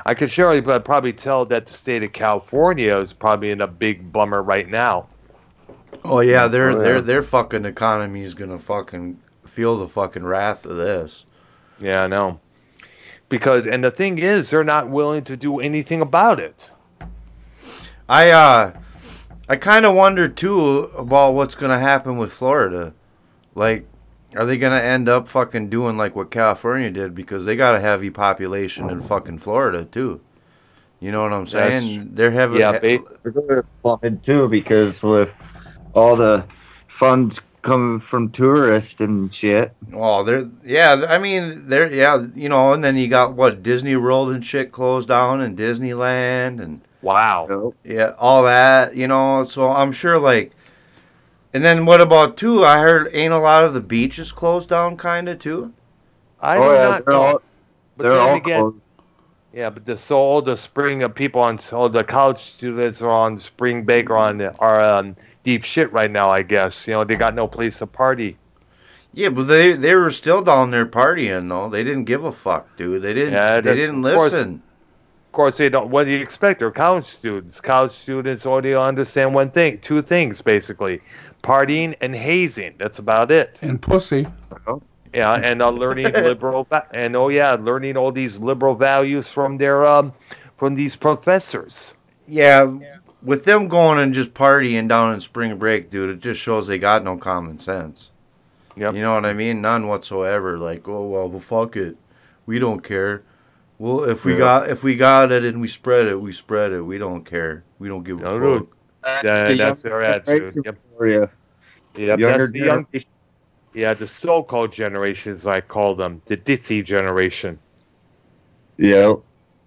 I could surely probably tell that the state of California is probably in a big bummer right now. Oh yeah, their fucking economy is gonna fucking feel the fucking wrath of this. Yeah, I know. And the thing is, they're not willing to do anything about it. I kind of wonder too about what's gonna happen with Florida. Like, are they gonna end up fucking doing like what California did? Because they got a heavy population in fucking Florida too. You know what I'm saying? They're heavy. Yeah, they're gonna plummet too because with all the funds coming from tourists and shit. Oh, and then you got what, Disney World and shit closed down, and Disneyland, and wow, yeah, all that, So I'm sure and then what about too? I heard ain't a lot of the beaches closed down, kind of too. I do not know. They're all closed. Yeah, but all the spring people all the college students are on spring break or are deep shit right now, I guess. They got no place to party. Yeah, but they were still down there partying though. They didn't give a fuck, dude. They didn't listen. course, they don't. What do you expect? They're college students. College students only understand one thing, two things basically: partying and hazing. That's about it. And pussy. Yeah, and learning learning all these liberal values from from these professors. Yeah, with them going and just partying down in spring break, dude, it just shows they got no common sense. Yep. You know what I mean? None whatsoever. Like, oh well, fuck it, we don't care. Well, if we got it and we spread it, we spread it. We don't care. We don't give a fuck. That's their attitude. Yep. For you. Yep. Younger That's the young. Yeah, the so-called generations, I call them, the ditzy generation. Yeah.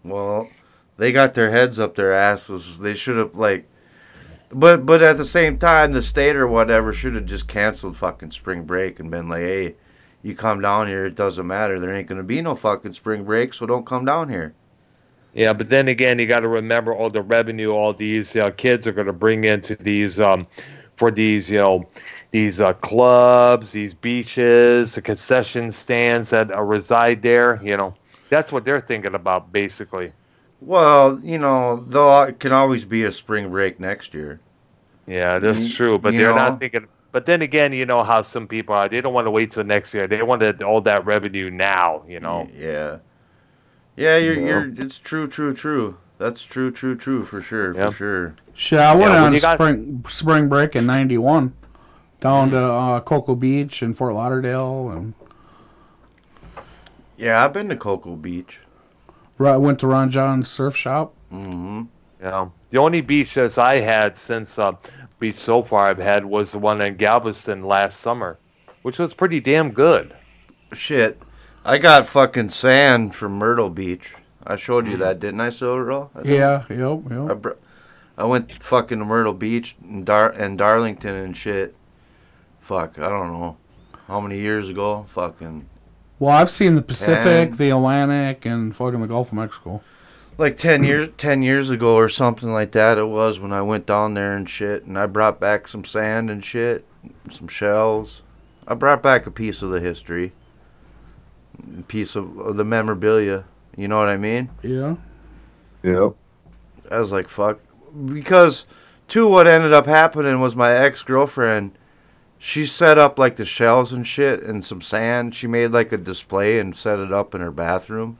Well, they got their heads up their asses. They should have but at the same time, the state or whatever should have just canceled fucking spring break and been like, hey, you come down here, it doesn't matter. There ain't gonna be no fucking spring break, so don't come down here. Yeah, but then again, you got to remember all the revenue all these kids are going to bring into these for these these clubs, these beaches, the concession stands that reside there. That's what they're thinking about, basically. Well, there can always be a spring break next year. Yeah, that's true, but they're not thinking. But then again, you know how some people are. They don't want to wait till next year. They want all that revenue now. Yeah. Yeah, it's true. That's true for sure, for sure. Shit, I went on spring break in '91 down to Cocoa Beach in Fort Lauderdale, and yeah, I've been to Cocoa Beach. Went to Ron John's surf shop. Mm-hmm. Yeah, the only beaches I had since beach so far I've had was the one in Galveston last summer, which was pretty damn good. Shit. I got fucking sand from Myrtle Beach. I showed you that, didn't I, Silverell? Yeah, yep. I went fucking to Myrtle Beach and Darlington and shit. Fuck, I don't know how many years ago. Fucking. Well, I've seen the Pacific, the Atlantic, and fucking the Gulf of Mexico. Like 10 years ago or something like that. It was when I went down there and shit, and I brought back some sand and shit, some shells. I brought back a piece of the history. Piece of the memorabilia, you know what I mean? Yeah. Yep. I was like, fuck. Because, too, what ended up happening was my ex-girlfriend, she set up, like, the shells and shit and some sand. She made, like, a display and set it up in her bathroom.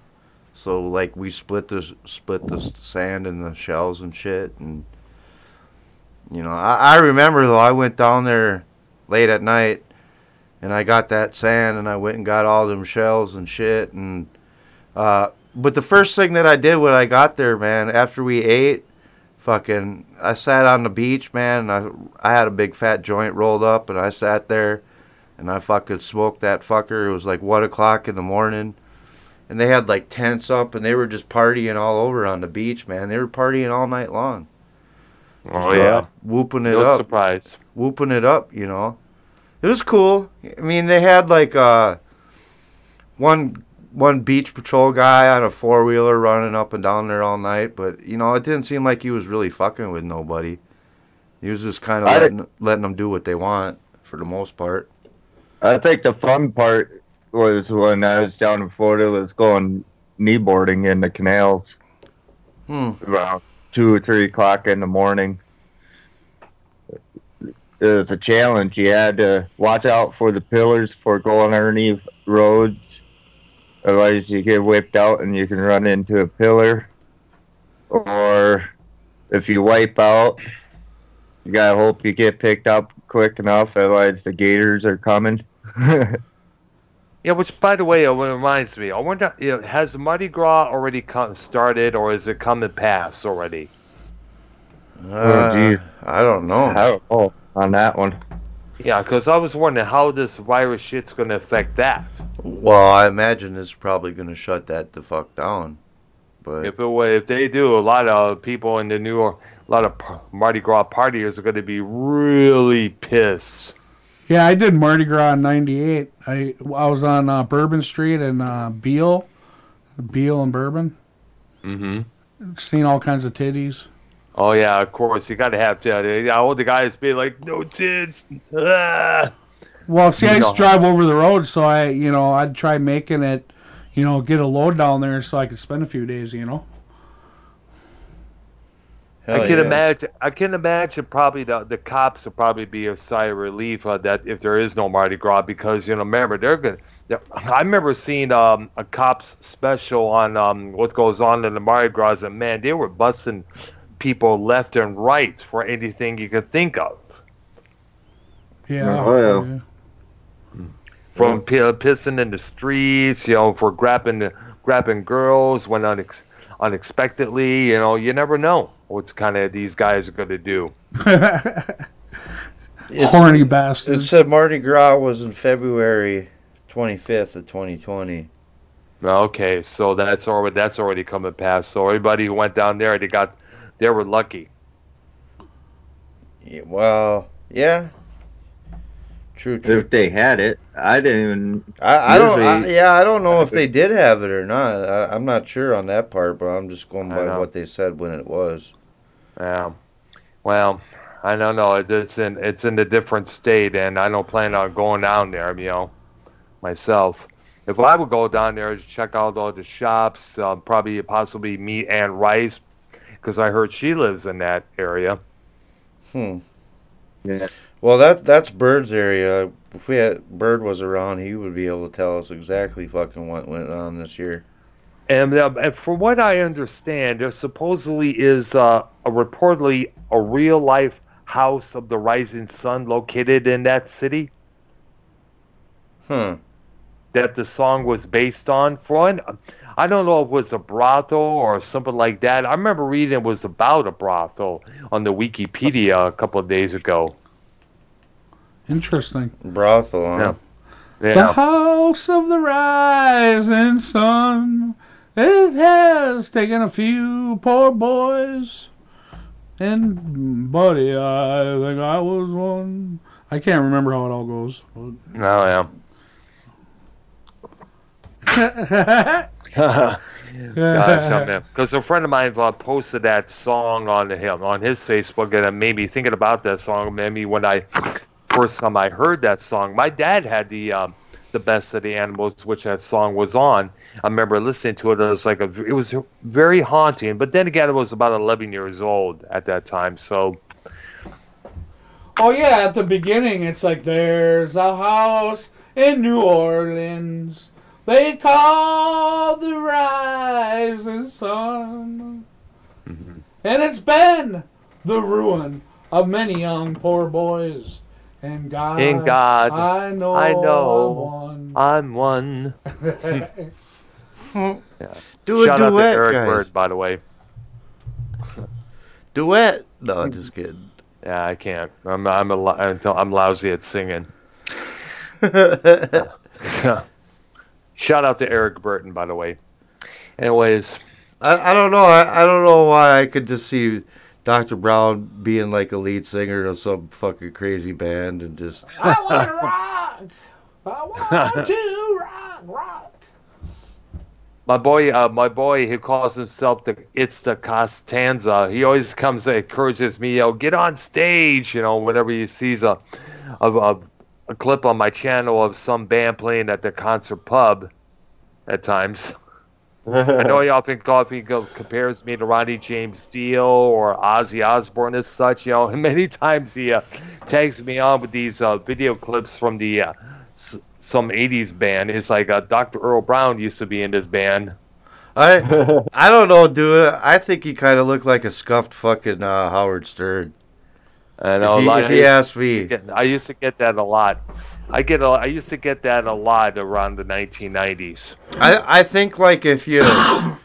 So, like, we split the sand and the shells and shit. And, I remember, though, I went down there late at night, and I got that sand, and I went and got all them shells and shit. And but the first thing that I did when I got there, man, after we ate, I sat on the beach, man, and I had a big fat joint rolled up, and I sat there, and I fucking smoked that fucker. It was like 1 o'clock in the morning, and they had like tents up, and they were just partying all over on the beach, man. They were partying all night long. Oh, yeah. Whooping it no up. Surprise. Whooping it up, It was cool. I mean, they had like one beach patrol guy on a 4-wheeler running up and down there all night, but it didn't seem like he was really fucking with nobody. He was just kind of letting them do what they want for the most part. I think the fun part was when I was down in Florida, was going kneeboarding in the canals. About 2 or 3 o'clock in the morning. It was a challenge. You had to watch out for the pillars before going underneath roads. Otherwise, you get whipped out and you can run into a pillar. Or if you wipe out, you gotta hope you get picked up quick enough. Otherwise, the gators are coming. Yeah, which, by the way, it reminds me. I wonder, has Mardi Gras already started, or is it come and pass already? Oh, geez. I don't know. I don't know on that one. Yeah, because I was wondering how this virus shit's going to affect that. Well, I imagine it's probably going to shut that the fuck down. But if they do, a lot of people in the New York, a lot of Mardi Gras partiers are going to be really pissed. Yeah, I did Mardi Gras in '98. I was on Bourbon Street and Beale and Bourbon. Mm-hmm. Seen all kinds of titties. Oh yeah, of course. You got to have all the guys be like, no tits. Ah. Well, see, I used to drive over the road, so I'd try making it, get a load down there so I could spend a few days, Hell I can yeah. imagine. I can imagine probably the cops will probably be a sigh of relief that if there is no Mardi Gras, because remember I remember seeing a cops special on what goes on in the Mardi Gras, and man, they were busting people left and right for anything you could think of. Yeah. Oh, yeah. From pissing in the streets, for grabbing girls when unexpectedly, you never know what's kind of these guys are going to do. Horny It bastards. said Mardi Gras was in February 25th of 2020. Okay, so that's already coming past. So everybody who went down there, they were lucky. Yeah, well, yeah. True. If they had it, I didn't even. I don't know if they did have it or not. I'm not sure on that part, but I'm just going by what they said when it was. Yeah. Well, I don't know. It's in a different state, and I don't plan on going down there. Myself. If I would go down there, check out all the shops, possibly meet Ann Rice, because I heard she lives in that area. Yeah. Well, that's Bird's area. If Bird was around, he would be able to tell us exactly fucking what went on this year. And from what I understand, there supposedly is reportedly a real life House of the Rising Sun located in that city. That the song was based on. I don't know if it was a brothel or something like that. I remember reading it was about a brothel on the Wikipedia a couple of days ago. Interesting. Brothel, huh? Yeah. The House of the Rising Sun. It has taken a few poor boys. And, buddy, I think I was one. I can't remember how it all goes. Oh, yeah. Gosh, because a friend of mine posted that song on his Facebook, and it made me thinking about that song. Maybe when first time I heard that song, my dad had the Best of the Animals, which that song was on. I remember listening to it. It was very haunting. But then again, I was about 11 years old at that time, so. Oh yeah, at the beginning, it's like there's a house in New Orleans. They call the Rising Sun. And it's been the ruin of many young poor boys. And God, I know I'm one. Yeah. Shout out to Eric guys. Bird, by the way. Duet? No, just kidding. Yeah, I can't. I'm lousy at singing. Shout out to Eric Burton, by the way. Anyways, I don't know. I don't know why I could just see Dr. Brown being like a lead singer of some fucking crazy band and just. I want to rock. I want to rock. my boy who calls himself the Costanza, he always comes and encourages me, get on stage, whenever he sees a clip on my channel of some band playing at the concert pub at times. I know he often compares me to Ronnie James Dio or Ozzy Osbourne as such. Many times he tags me on with these video clips from the some 80s band. It's like Dr. Earl Brown used to be in this band. I don't know, dude. I think he kind of looked like a scuffed fucking Howard Stern. I know. If he asked me, I used to get that a lot. I used to get that a lot around the 1990s. I think like if you had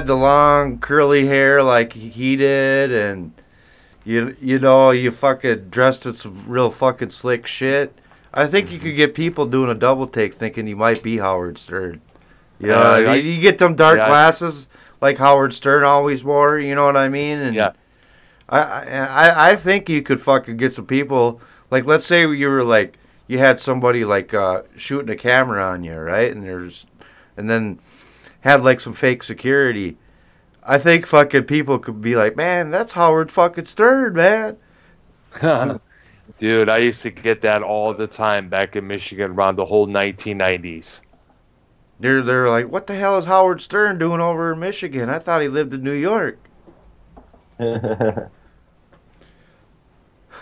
the long curly hair like he did, and you fucking dressed in some real fucking slick shit, I think you could get people doing a double take thinking you might be Howard Stern. You get them dark glasses like Howard Stern always wore. You know what I mean? And yeah. I think you could fucking get some people. Like, let's say you had somebody like shooting a camera on you, right? And then had like some fake security. I think fucking people could be like, man, that's Howard fucking Stern, man. Dude, I used to get that all the time back in Michigan around the whole 1990s. They're like, what the hell is Howard Stern doing over in Michigan? I thought he lived in New York.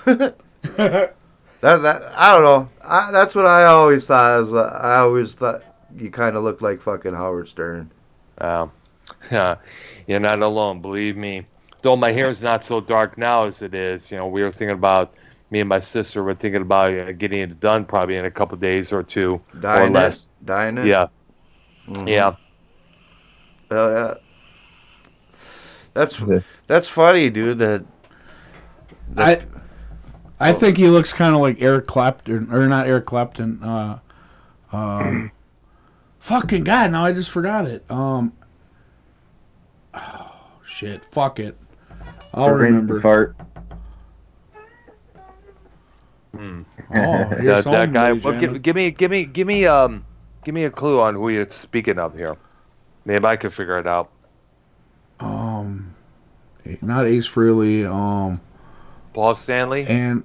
That I don't know. That's what I always thought. I always thought you kind of looked like fucking Howard Stern. Yeah, you're not alone. Believe me. Though my hair's not so dark now as it is, we were thinking about. Me and my sister were thinking about getting it done probably in a couple of days or two or less. Dyeing it? Yeah. Mm-hmm. Yeah. Yeah. That's funny, dude. I think he looks kind of like Eric Clapton, or not Eric Clapton. Fucking God, now I just forgot it. Oh, shit, fuck it. I'll remember. Fart. Oh, that guy. Well, give me a clue on who you're speaking of here. Maybe I can figure it out. Not Ace Frehley. Paul Stanley. And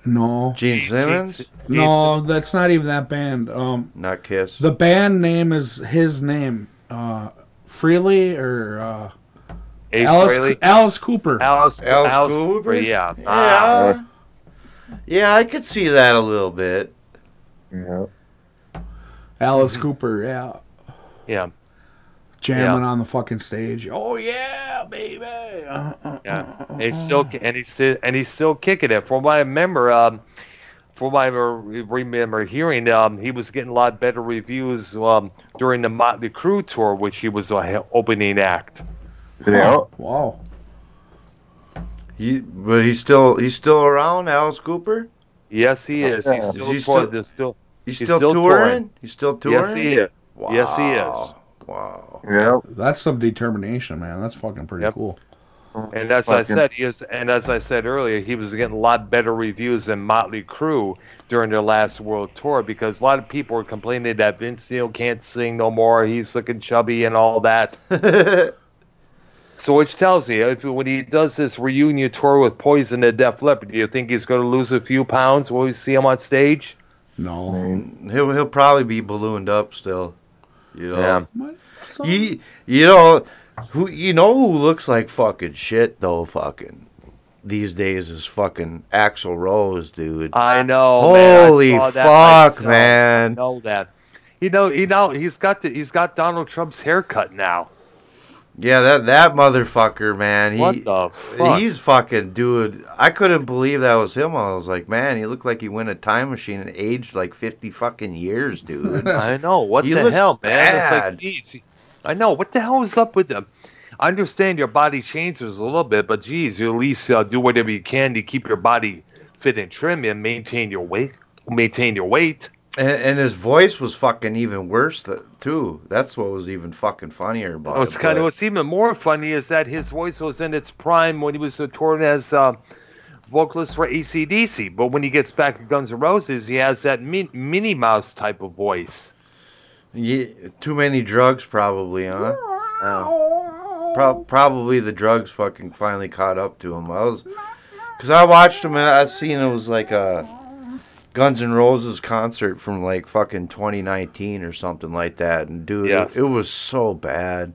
no. Gene Simmons. No, that's not even that band. Not Kiss. The band name is his name. Frehley or Alice Cooper. Alice Cooper. Yeah. Yeah, I could see that a little bit. Yeah. Alice Cooper, yeah. Yeah. Jamming on the fucking stage. Oh yeah, baby. Yeah. He's still kicking it. From what I remember, hearing, he was getting a lot better reviews during the Motley Crue tour, which he was the opening act. Yeah. Wow. But he's still around, Alice Cooper? Yes, he is. He's still touring? He's still touring? Yes, he is. Wow. Yes, he is. Wow. Yeah. That's some determination, man. That's fucking pretty cool. And as I said earlier, he was getting a lot better reviews than Motley Crue during their last world tour, because a lot of people were complaining that Vince Neil can't sing no more. He's looking chubby and all that. So which tells you, when he does this reunion tour with Poison and Def Leppard, do you think he's going to lose a few pounds when we see him on stage? No. He'll probably be ballooned up still. Yeah. Who looks like fucking shit though, fucking these days is fucking Axl Rose, dude. I know. Holy fuck, man. I know that. He's got Donald Trump's haircut now. Yeah, that motherfucker, man. What the fuck? He's fucking, dude. I couldn't believe that was him. I was like, man, he looked like he went a time machine and aged like 50 fucking years, dude. I know. What the hell, man? It's like, geez. I know. What the hell is up with them? I understand your body changes a little bit, but geez, you at least do whatever you can to keep your body fit and trim and maintain your weight. And his voice was fucking even worse, too. That's what was even fucking funnier about it. What's even more funny is that his voice was in its prime when he was touring as vocalist for AC/DC. But when he gets back to Guns N' Roses, he has that Minnie Mouse type of voice. Yeah, too many drugs, probably, huh? Probably the drugs fucking finally caught up to him. Because I watched him and I seen it was like a Guns N' Roses concert from like fucking 2019 or something like that, and dude, it was so bad.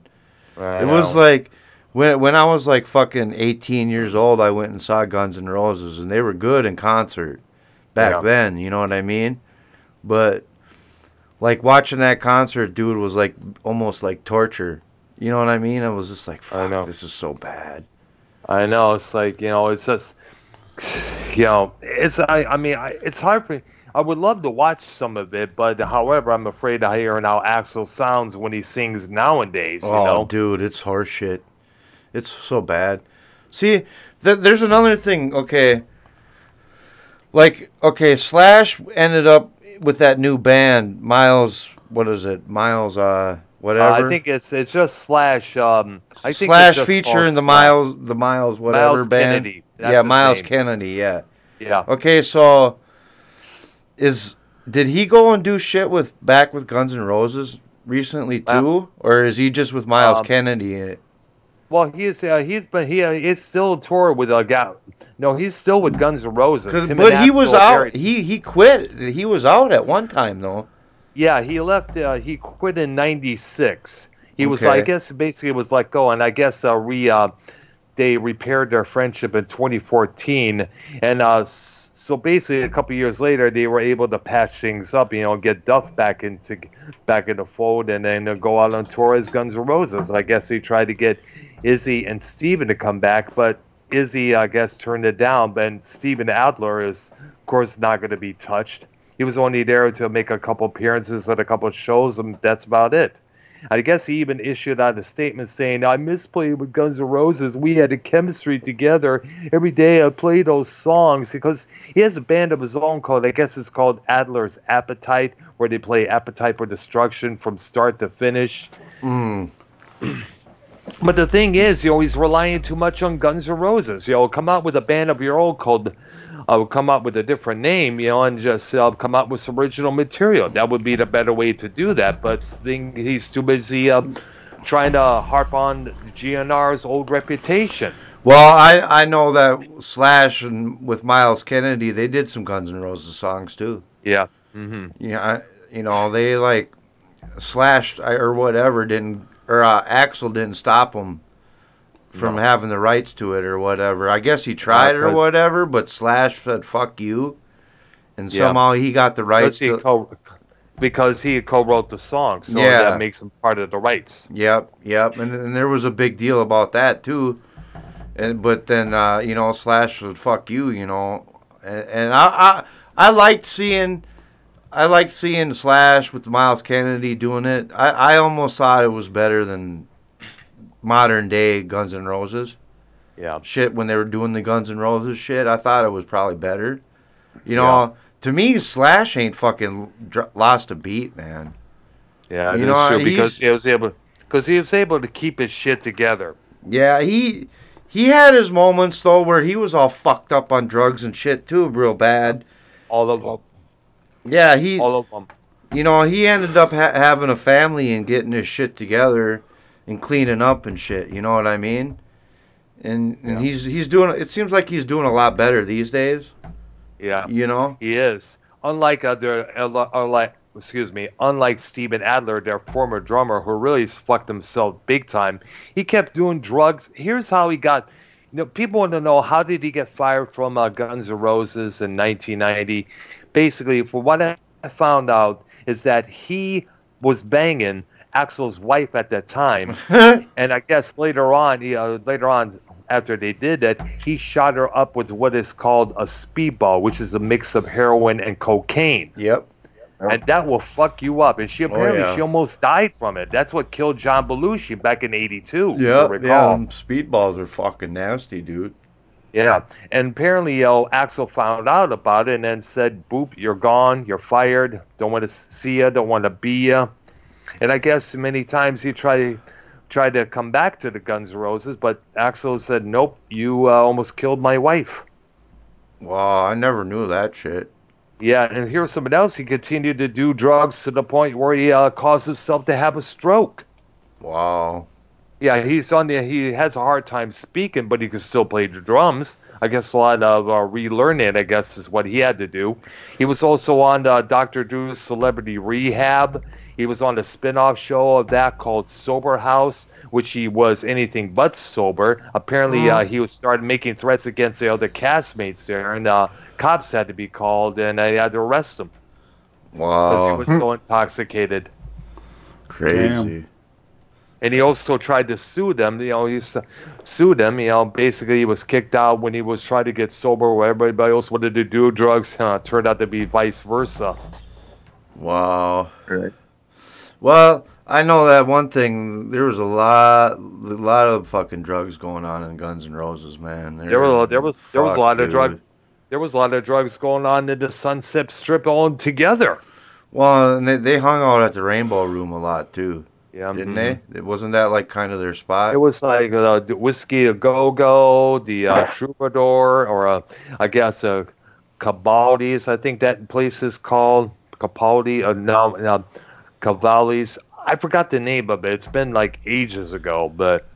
It was like when I was like fucking 18 years old, I went and saw Guns N' Roses, and they were good in concert back then. You know what I mean? But like watching that concert, dude, was like almost like torture. You know what I mean? I was just like, fuck, this is so bad. I know. It's like, it's just. It's hard for me. I would love to watch some of it, but however, I'm afraid of hearing how Axl sounds when he sings nowadays. Dude, it's horseshit. It's so bad. See, there's another thing. Okay, Slash ended up with that new band, Miles. What is it, Miles? Whatever. I think it's just Slash. I think Slash featuring the Miles whatever Miles band. Kennedy. Yeah, Miles Kennedy. Yeah. Yeah. Okay, so did he go and do shit back with Guns N' Roses recently too, or is he just with Miles Kennedy? Well, he's still tour with a guy. No, he's still with Guns N' Roses. But he was out. He quit. He was out at one time though. Yeah, he left. He quit in '96. He was, I guess, basically was let go, and I guess they repaired their friendship in 2014, and so basically a couple years later they were able to patch things up, get Duff back into the fold, and then go out on tour as Guns N' Roses. I guess they tried to get Izzy and Steven to come back, but Izzy, I guess, turned it down. But Steven Adler is, of course, not going to be touched. He was only there to make a couple appearances at a couple of shows, and that's about it. I guess he even issued out a statement saying, I miss playing with Guns N' Roses. We had a chemistry together. Every day I play those songs, because he has a band of his own called, I guess it's called Adler's Appetite, where they play Appetite for Destruction from start to finish. But the thing is, he's relying too much on Guns N' Roses. Come out with a band of your own called, come up with a different name, and just come out with some original material. That would be the better way to do that. But he's too busy trying to harp on GNR's old reputation. Well, I know that Slash and with Miles Kennedy, they did some Guns N' Roses songs too. Yeah. Yeah, they like Slash or whatever didn't, or Axl didn't stop them from having the rights to it or whatever. I guess he tried or whatever, but Slash said "fuck you," and somehow he got the rights because he co-wrote the song, so that makes him part of the rights. Yep, and there was a big deal about that too. But then Slash said "fuck you," and I liked seeing Slash with Miles Kennedy doing it. I almost thought it was better than modern day Guns N' Roses. Yeah. Shit, when they were doing the Guns N' Roses shit, I thought it was probably better. To me, Slash ain't fucking lost a beat, man. Yeah, that's true, because he was able to keep his shit together. Yeah, he had his moments though where he was all fucked up on drugs and shit too, real bad. All of them. Yeah, all of them. He ended up having a family and getting his shit together and cleaning up and shit. You know what I mean? And he's doing. It seems like he's doing a lot better these days. Yeah. He is. Unlike Steven Adler, their former drummer, who really fucked himself big time. He kept doing drugs. Here's how he got. People want to know, how did he get fired from Guns N' Roses in 1990? Basically, for what I found out is that he was banging Axl's wife at that time, and I guess later on, after they did that, he shot her up with what is called a speedball, which is a mix of heroin and cocaine. Yep. And that will fuck you up. And she apparently she almost died from it. That's what killed John Belushi back in '82. Yeah, speedballs are fucking nasty, dude. Yeah, and apparently, Axl found out about it and then said, "Boop, you're gone. You're fired. Don't want to see you. Don't want to be you." And I guess many times he tried to come back to the Guns N' Roses, but Axl said, "Nope, you almost killed my wife." Wow, I never knew that shit. Yeah, and here's something else. He continued to do drugs to the point where he caused himself to have a stroke. Wow. Yeah, he has a hard time speaking, but he can still play the drums. I guess a lot of relearning, I guess, is what he had to do. He was also on Dr. Drew's Celebrity Rehab. He was on a spin-off show of that called Sober House, which he was anything but sober. Apparently, he started making threats against the other castmates there, and cops had to be called, and they had to arrest him. Wow. Because he was so intoxicated. Crazy. Damn. And he also tried to sue them. Basically he was kicked out when he was trying to get sober, where everybody else wanted to do drugs. Turned out to be vice versa. Wow. Right. Well, I know that one thing. There was a lot of fucking drugs going on in Guns N' Roses, man. There was a lot of drugs. There was a lot of drugs going on in the Sunset Strip all together. Well, and they hung out at the Rainbow Room a lot too. Yeah, didn't they? It wasn't that like kind of their spot? It was like the Whiskey a Go Go, the Troubadour, or I guess Cabaldi's. I think that place is called Capaldi. Cavalli's. I forgot the name of it. It's been like ages ago, but.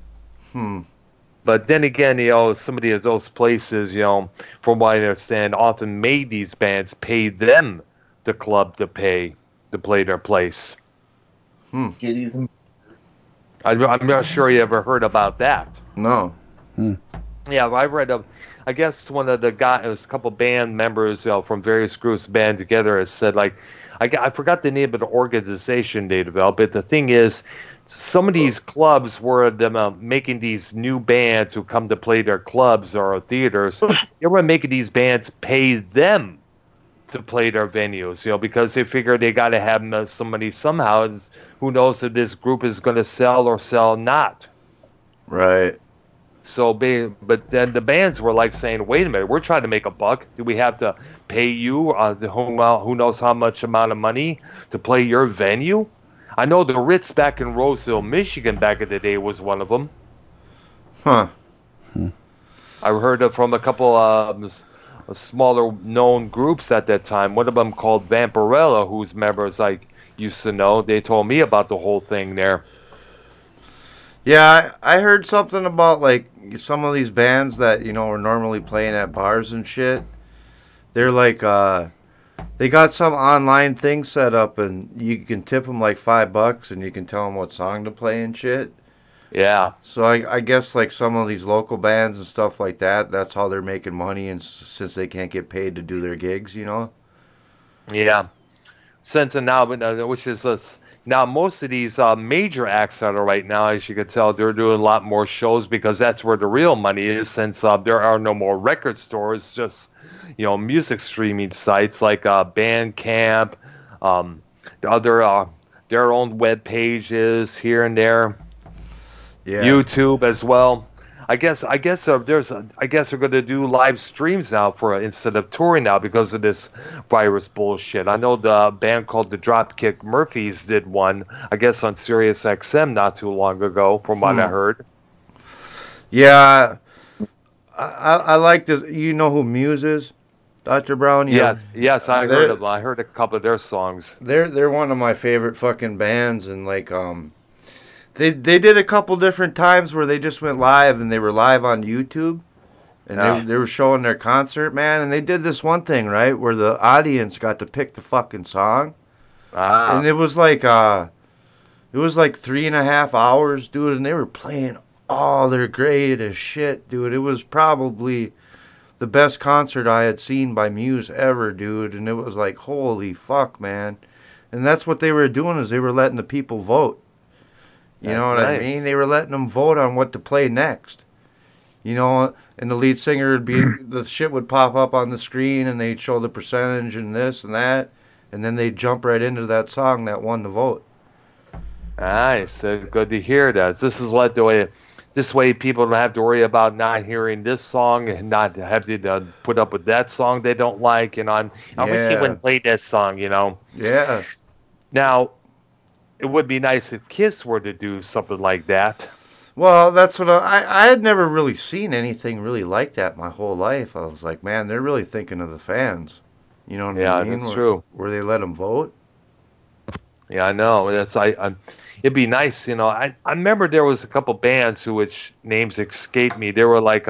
But then again, some of those places, from what I understand, often made these bands pay them the club to play their place. I'm not sure you ever heard about that. No. Yeah, I read I guess one of the guys, a couple band members, from various groups band together, has said like, I forgot the name of the organization they developed, but the thing is, some of these clubs were them making these new bands who come to play their clubs or theaters. They were making these bands pay them to play their venues, because they figure they got to have somebody somehow who knows if this group is going to sell or sell not. Right. So, but then the bands were like saying, "Wait a minute, we're trying to make a buck. Do we have to pay you who knows how much amount of money to play your venue?" I know the Ritz back in Roseville, Michigan, back in the day was one of them. Huh. I heard it from a couple smaller known groups at that time. One of them called Vampirella, whose members I used to know. They told me about the whole thing there. Yeah, I heard something about like some of these bands that are normally playing at bars and shit. They're like they got some online thing set up, and you can tip them like $5, and you can tell them what song to play and shit. Yeah. So I guess like some of these local bands and stuff like that, that's how they're making money, and since they can't get paid to do their gigs, Yeah. Since now, which is now most of these major acts that are right now, as you can tell, they're doing a lot more shows because that's where the real money is. Since there are no more record stores, just music streaming sites like Bandcamp, the other their own web pages here and there. Yeah. YouTube as well. I guess they're going to do live streams now instead of touring now because of this virus bullshit. I know the band called the Dropkick Murphys did one, I guess on Sirius XM not too long ago, from what I heard. Yeah, I like this. You know who Muse is, Dr. Brown? Yes, I heard of them. I heard a couple of their songs. They're one of my favorite fucking bands, and like They did a couple different times where they just went live, and they were live on YouTube, and they were showing their concert, man. And they did this one thing, right, where the audience got to pick the fucking song, and it was like 3.5 hours, dude, and they were playing all their greatest shit, dude. It was probably the best concert I had seen by Muse ever, dude, and it was like, holy fuck, man. And that's what they were doing, is they were letting the people vote. You know what I mean? They were letting them vote on what to play next. And the lead singer would be, the shit would pop up on the screen, and they'd show the percentage and this and that, and then they'd jump right into that song that won the vote. Nice. Good to hear that. This way people don't have to worry about not hearing this song and not have to put up with that song they don't like. I wish he wouldn't play that song, Yeah. Now, it would be nice if Kiss were to do something like that. Well, that's what I had never really seen anything really like that my whole life. I was like, man, they're really thinking of the fans. You know what I mean? Yeah, that's true. Where they let them vote. Yeah, I know. It'd be nice, I remember there was a couple bands which names escape me. They were like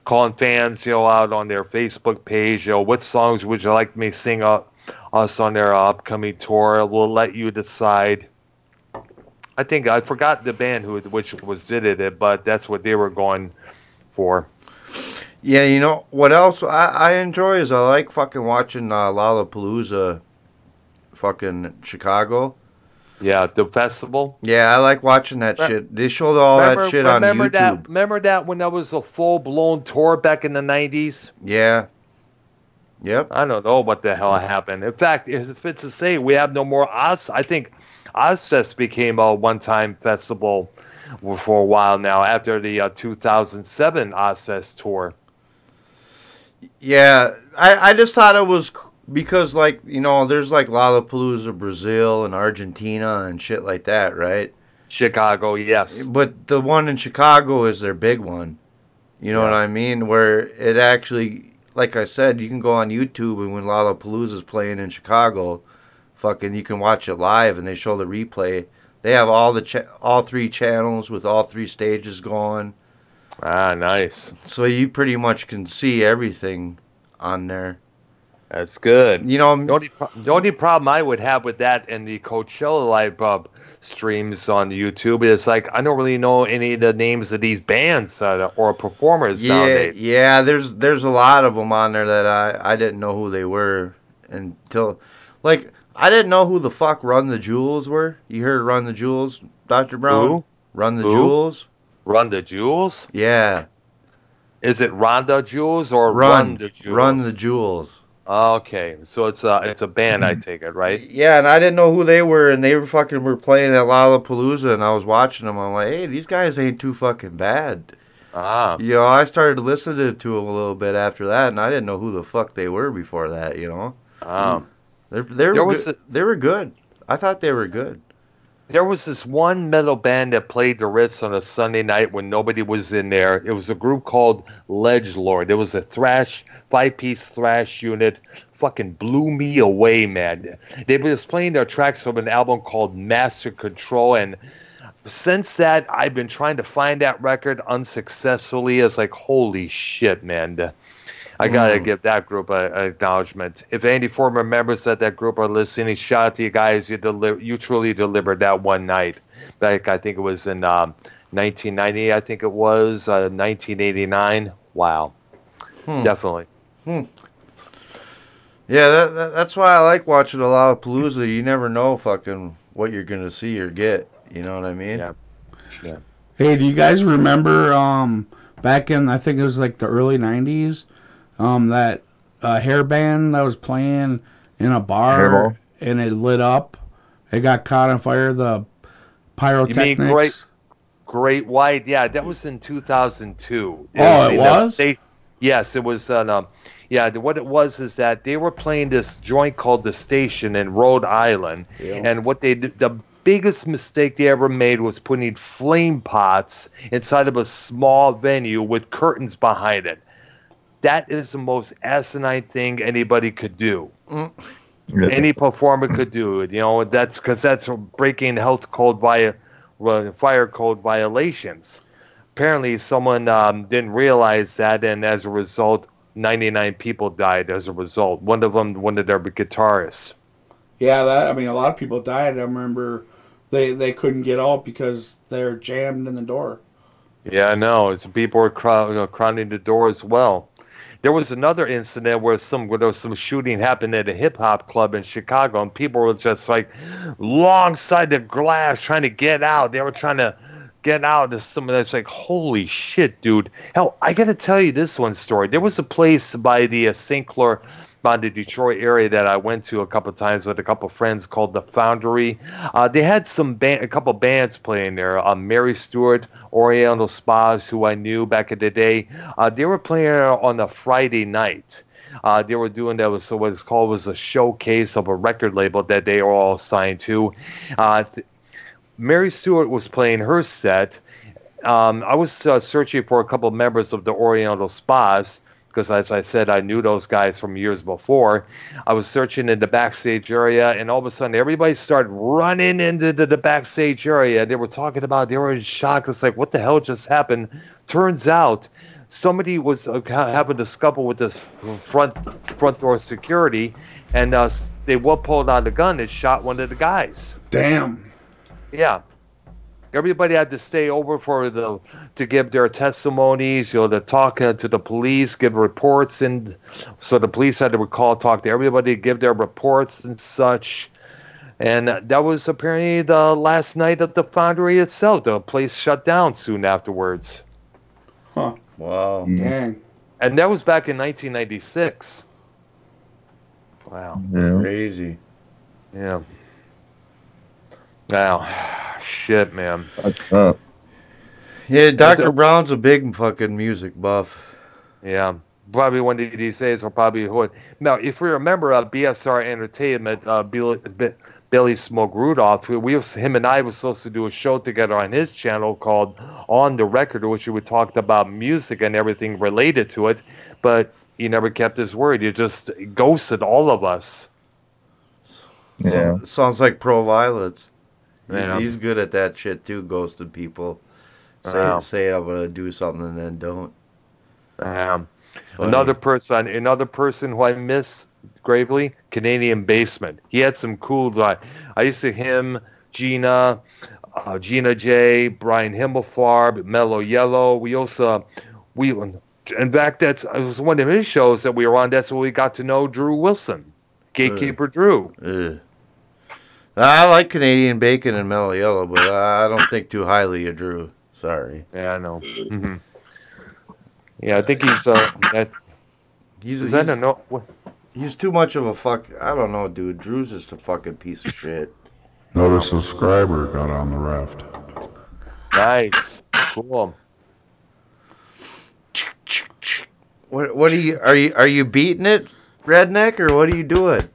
calling fans, out on their Facebook page, what songs would you like me to sing us on their upcoming tour? We'll let you decide. I think I forgot the band which did it, but that's what they were going for. Yeah, what else I enjoy is I like fucking watching Lollapalooza, fucking Chicago. Yeah, the festival. Yeah, I like watching that shit. They showed all that shit on YouTube. Remember that when that was a full-blown tour back in the 90s? Yeah. Yep. I don't know what the hell happened. In fact, if it's to say we have no more Oz, I think Ozfest became a one-time festival for a while now after the 2007 Ozfest tour. Yeah, I just thought it was because, like, there's like Lollapalooza Brazil and Argentina and shit like that, right? Chicago, yes. But the one in Chicago is their big one. You know what I mean? Where it actually, like I said, you can go on YouTube, and when Lollapalooza's playing in Chicago, fucking you can watch it live, and they show the replay. They have all three channels with all three stages going. Ah, nice. So you pretty much can see everything on there. That's good. You know, The only problem I would have with that and the Coachella live streams on YouTube is like I don't really know any of the names of these bands or performers nowadays. Yeah, there's a lot of them on there that I didn't know who they were until, like, I didn't know who the fuck Run the Jewels were. You heard Run the Jewels, Dr. Brown? Who? Run the Who? Jewels? Run the Jewels? Yeah. Is it Rhonda Jewels or Run the Jewels? Run the Jewels. Okay, so it's a band, I take it, right? Yeah, and I didn't know who they were, and they were playing at Lollapalooza, and I was watching them. I'm like, hey, these guys ain't too fucking bad. Ah. You know, I started listening to them a little bit after that, and I didn't know who the fuck they were before that. You know. They were good. I thought they were good. There was this one metal band that played the Ritz on a Sunday night when nobody was in there. It was a group called Ledgelord. It was a five-piece thrash unit. Fucking blew me away, man. They were just playing their tracks from an album called Master Control, and since that, I've been trying to find that record unsuccessfully. It's like, holy shit, man. I gotta give that group an acknowledgement. If any former members of that group are listening, shout out to you guys. You truly delivered that one night. Back, I think it was in 1990. I think it was 1989. Wow, definitely. Yeah, that's why I like watching a lot of Palooza. You never know fucking what you're gonna see or get. You know what I mean? Yeah. Hey, do you guys remember back in, I think it was like the early 90s, that hair band that was playing in a bar and it lit up? It got caught on fire, the Pyrotechnics. You mean Great White? Yeah, that was in 2002. It was? Yes, it was on... what it was is that they were playing this joint called The Station in Rhode Island. Yeah. And what they did... The biggest mistake they ever made was putting flame pots inside of a small venue with curtains behind it. That is the most asinine thing anybody could do. Any performer could do it. You know, that's because that's breaking fire code violations. Apparently, someone didn't realize that, and as a result, 99 people died as a result. One of their guitarists. Yeah, a lot of people died. I remember they couldn't get out because they're jammed in the door. Yeah, I know. People were crowding the door as well. There was another incident where there was some shooting happened at a hip hop club in Chicago, and people were just like alongside the glass trying to get out. They were trying to get out of some of that's like, holy shit, dude. Hell, I gotta tell you this one story. There was a place by the St. Clair, by the Detroit area that I went to a couple of times with a couple of friends called the Foundry. They had a couple of bands playing there. Mary Stewart, Oriental Spas, who I knew back in the day. They were playing on a Friday night. They were doing that was what it's called was a showcase of a record label that they were all signed to. Mary Stewart was playing her set. I was searching for a couple of members of the Oriental Spas because, as I said, I knew those guys from years before. I was searching in the backstage area, and all of a sudden, everybody started running into the backstage area. They were talking about, they were in shock. It's like, what the hell just happened? Turns out, somebody was having a scuffle with this front door security, and they pulled out a gun and shot one of the guys. Damn. Yeah. Everybody had to stay over to give their testimonies, to talk to the police, give reports, and so the police had to talk to everybody, give their reports and such. And that was apparently the last night of the Foundry itself. The place shut down soon afterwards. Huh. Wow. Dang. And that was back in 1996. Wow. Yeah. Crazy. Yeah. Wow. Shit, man. What's up? Yeah, Dr. Brown's a big fucking music buff. Yeah. Probably one of these days will probably hood. Now, if we remember BSR Entertainment, Billy Smoke Rudolph, him and I were supposed to do a show together on his channel called On the Record, which we talked about music and everything related to it, but he never kept his word. He just ghosted all of us. Yeah. Sounds like Pro Violence. Yeah. He's good at that shit too, ghosting people. Say I'm gonna do something and then don't. Another person who I miss Gravely, Canadian Basement. He had some cool. I used to him, Gina J, Brian Himmelfarb, Mellow Yellow. In fact, it was one of his shows that we were on. That's where we got to know Drew Wilson, Gatekeeper Drew. I like Canadian Bacon and Mellow Yellow, but I don't think too highly of Drew. Sorry. Yeah, I know. Mm-hmm. Yeah, I think he's too much of a fuck. I don't know, dude. Drew's just a fucking piece of shit. Another subscriber got on the raft. Nice. Cool. What are you beating it, redneck, or what are you doing?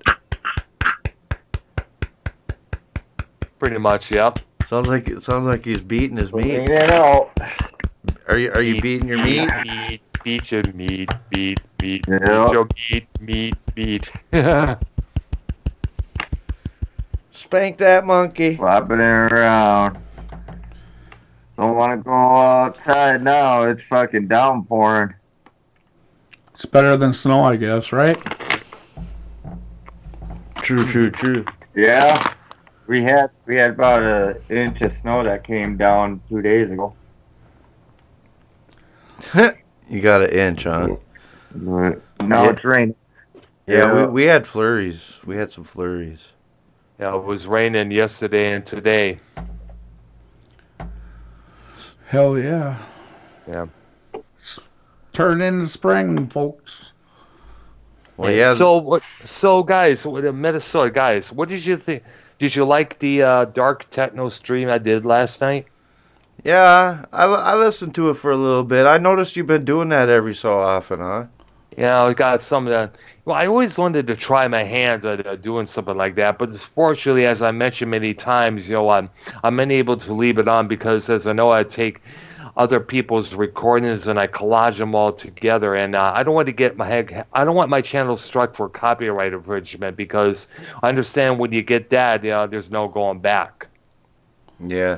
Pretty much, yeah. Sounds like he's beating his meat. Are you beating your meat? Beat your meat. Beat Yeah. your meat. Spank that monkey. Flopping it around. Don't want to go outside now. It's fucking downpouring. It's better than snow, I guess, right? True. Yeah. We had about an inch of snow that came down 2 days ago. You got an inch, huh? But now it's raining. Yeah, we had flurries. We had some flurries. Yeah, it was raining yesterday and today. Hell yeah. Yeah. Turn into spring, folks. Well, yeah. So guys, Minnesota guys, what did you think? Did you like the dark techno stream I did last night? Yeah, I listened to it for a little bit. I noticed you've been doing that every so often, huh? Yeah, I got some of that. Well, I always wanted to try my hands at doing something like that, but fortunately, as I mentioned many times, I'm unable to leave it on because, as I know, I take other people's recordings and I collage them all together, and I don't want to get I don't want my channel struck for copyright infringement because I understand when you get that, there's no going back. Yeah.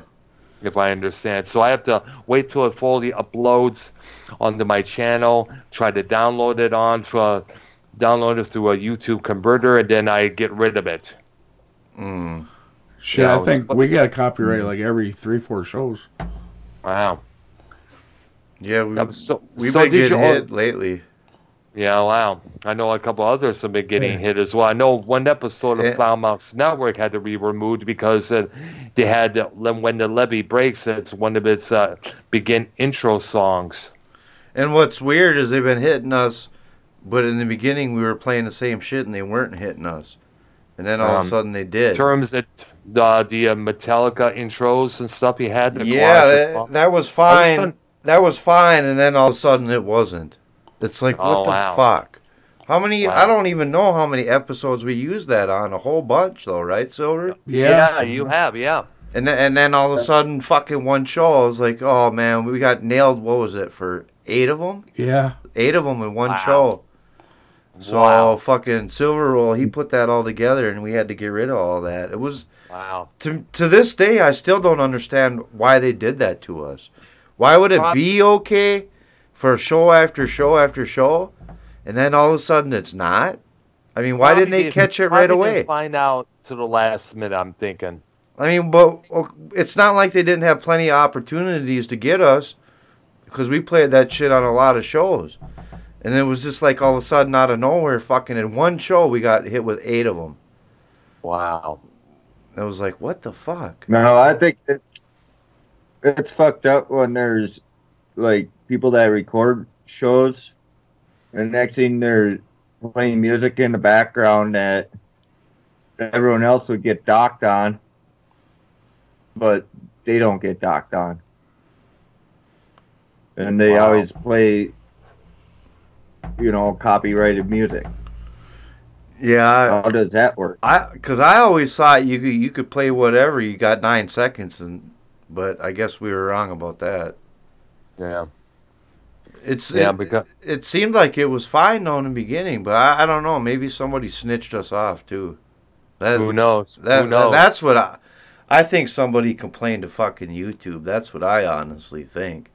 If I understand. So I have to wait till it fully uploads onto my channel, try to download it through a YouTube converter, and then I get rid of it. Shit, yeah, I think we got copyright like every 3-4 shows. Wow. Yeah, we've been getting hit lately. Yeah, wow. I know a couple others have been getting hit as well. I know one episode of Foulmouth's Network had to be removed because they had, when the levee breaks, it's one of its begin intro songs. And what's weird is they've been hitting us, but in the beginning we were playing the same shit and they weren't hitting us. And then all of a sudden they did. In terms that the Metallica intros and stuff you had. That was fine. That was fine, and then all of a sudden it wasn't. It's like, what the fuck? How many? Wow. I don't even know how many episodes we used that on. A whole bunch, though, right, Silver? Yeah, you have, yeah. And then all of a sudden, fucking one show, I was like, oh, man, we got nailed, what was it, for 8 of them? Yeah. 8 of them in one show. So fucking Silver, well, he put that all together, and we had to get rid of all that. It was... Wow. To this day, I still don't understand why they did that to us. Why would it be okay for show after show after show, and then all of a sudden it's not? I mean, why didn't they catch it right away? Didn't find out to the last minute, I'm thinking. I mean, but it's not like they didn't have plenty of opportunities to get us, because we played that shit on a lot of shows. And it was just like all of a sudden, out of nowhere, fucking in one show, we got hit with 8 of them. Wow. I was like, what the fuck? No, I think it's fucked up when there's, like, people that record shows, and next thing they're playing music in the background that everyone else would get docked on, but they don't get docked on. And they always play, copyrighted music. Yeah. How does that work? Because I always thought you could play whatever. You got 9 seconds, but I guess we were wrong about that. Yeah. It seemed like it was fine though in the beginning, but I don't know. Maybe somebody snitched us off too. Who knows? Who knows? That's what I think. Somebody complained to fucking YouTube. That's what I honestly think.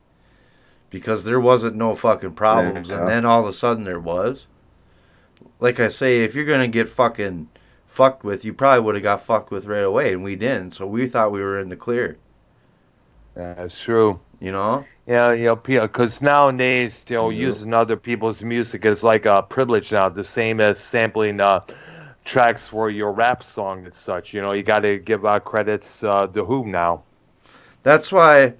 Because there wasn't no fucking problems, and then all of a sudden there was. like I say, if you're going to get fucking fucked with, you probably would have got fucked with right away, and we didn't. So we thought we were in the clear. That's true. You know? Yeah, because nowadays, using other people's music is like a privilege now, the same as sampling tracks for your rap song and such. You got to give credits to whom now. That's why,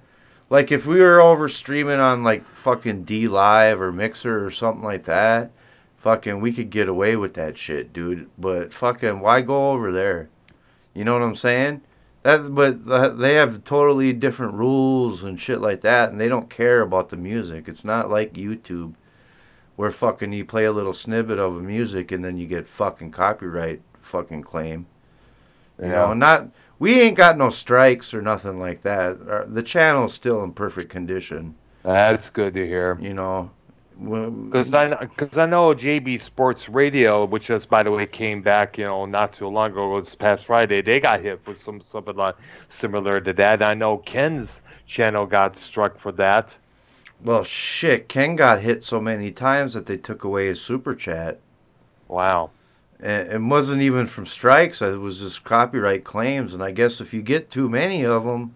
like, if we were over streaming on, like, fucking D Live or Mixer or something like that, fucking, we could get away with that shit, dude. But fucking, why go over there? You know what I'm saying? But they have totally different rules and shit like that, and they don't care about the music. It's not like YouTube, where fucking you play a little snippet of a music and then you get fucking copyright fucking claim. You know, we ain't got no strikes or nothing like that. The channel's still in perfect condition. That's good to hear. You know, because I know JB Sports Radio, which just by the way came back, not too long ago, this past Friday, they got hit with something like similar to that. I know Ken's channel got struck for that. Well, shit, Ken got hit so many times that they took away his super chat. Wow. And it wasn't even from strikes. It was just copyright claims. And I guess if you get too many of them,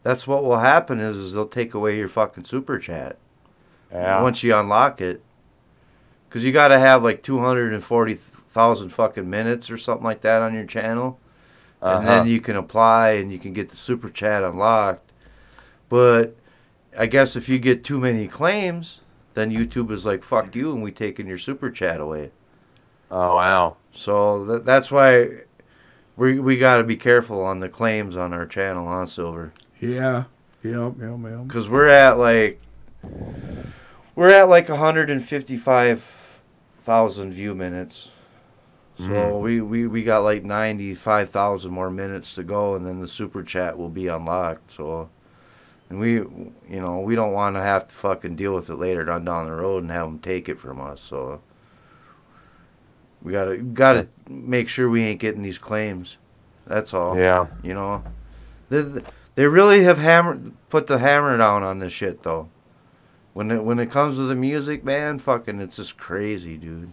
that's what will happen is they'll take away your fucking super chat. Yeah. Once you unlock it. Because you got to have like 240,000 fucking minutes or something like that on your channel. And then you can apply and you can get the super chat unlocked. But I guess if you get too many claims, then YouTube is like, fuck you, and we taking your super chat away. Oh, wow. So that's why we got to be careful on the claims on our channel, huh, Silver? Yeah. Yep. Because we're at like 155,000 view minutes. So we got like 95,000 more minutes to go, and then the super chat will be unlocked. So, and we don't want to have to fucking deal with it later down the road and have them take it from us. So we gotta make sure we ain't getting these claims. That's all. Yeah. You know, they really have put the hammer down on this shit though. When it comes to the music, man, fucking, it's just crazy, dude.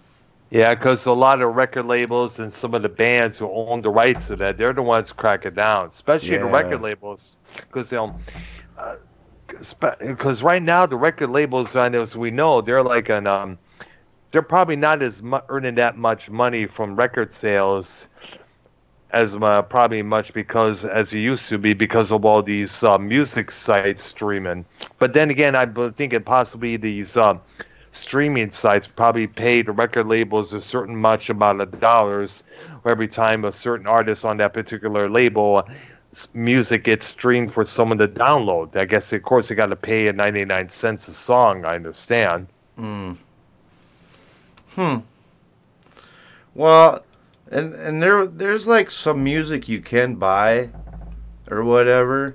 Yeah, because a lot of record labels and some of the bands who own the rights to that, they're the ones cracking down, especially the record labels. Because right now the record labels, as we know, they're like they're probably not earning that much money from record sales as probably much because as it used to be because of all these music sites streaming. But then again, I'm thinking possibly these streaming sites probably pay the record labels a certain much amount of dollars every time a certain artist on that particular label music gets streamed for someone to download. I guess, of course, they got to pay 99 cents a song, I understand. Well, and there's like some music you can buy or whatever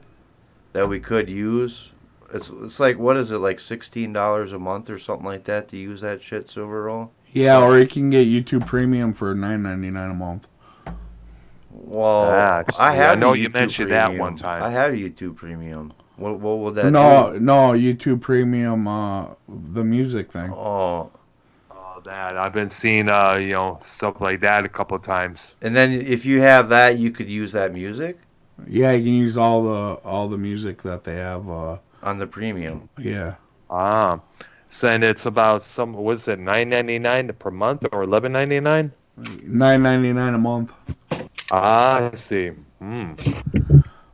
that we could use. It's like, what is it, like $16 a month or something like that to use that shit, Silver Roll? Yeah, or you can get YouTube Premium for $9.99 a month. Well, I know you mentioned that one time. I have YouTube Premium. What would that do? No, YouTube Premium, the music thing. Oh, that I've been seeing, stuff like that a couple of times. And then if you have that, you could use that music? Yeah, you can use all the music that they have on the premium. Yeah. So and it's about $9.99 per month or $11.99? $9.99 a month. I see.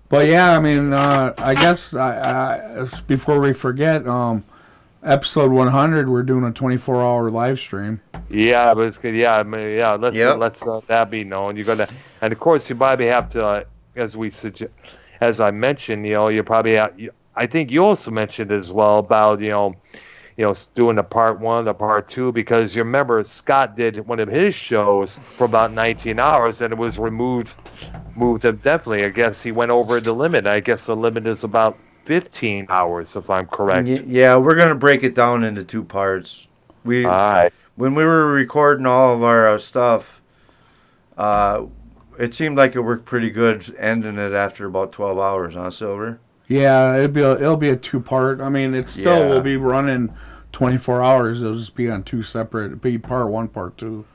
But yeah, I mean, I guess before we forget, episode 100, we're doing a 24-hour live stream. Yeah, but it's good. Yeah, let's that be known. You're gonna, and of course, you probably have to, as I mentioned, you probably have. I think you also mentioned as well about doing the part 1, the part 2, because you remember Scott did one of his shows for about 19 hours and it was moved definitely. I guess he went over the limit. I guess the limit is about 15 hours, if I'm correct. Yeah, we're gonna break it down into 2 parts. All right. When we were recording all of our stuff, it seemed like it worked pretty good ending it after about 12 hours, huh, Silver? Yeah, it'll be a 2-part. I mean, it still will be running 24 hours. It'll just be on two separate. It'll be part one, part two.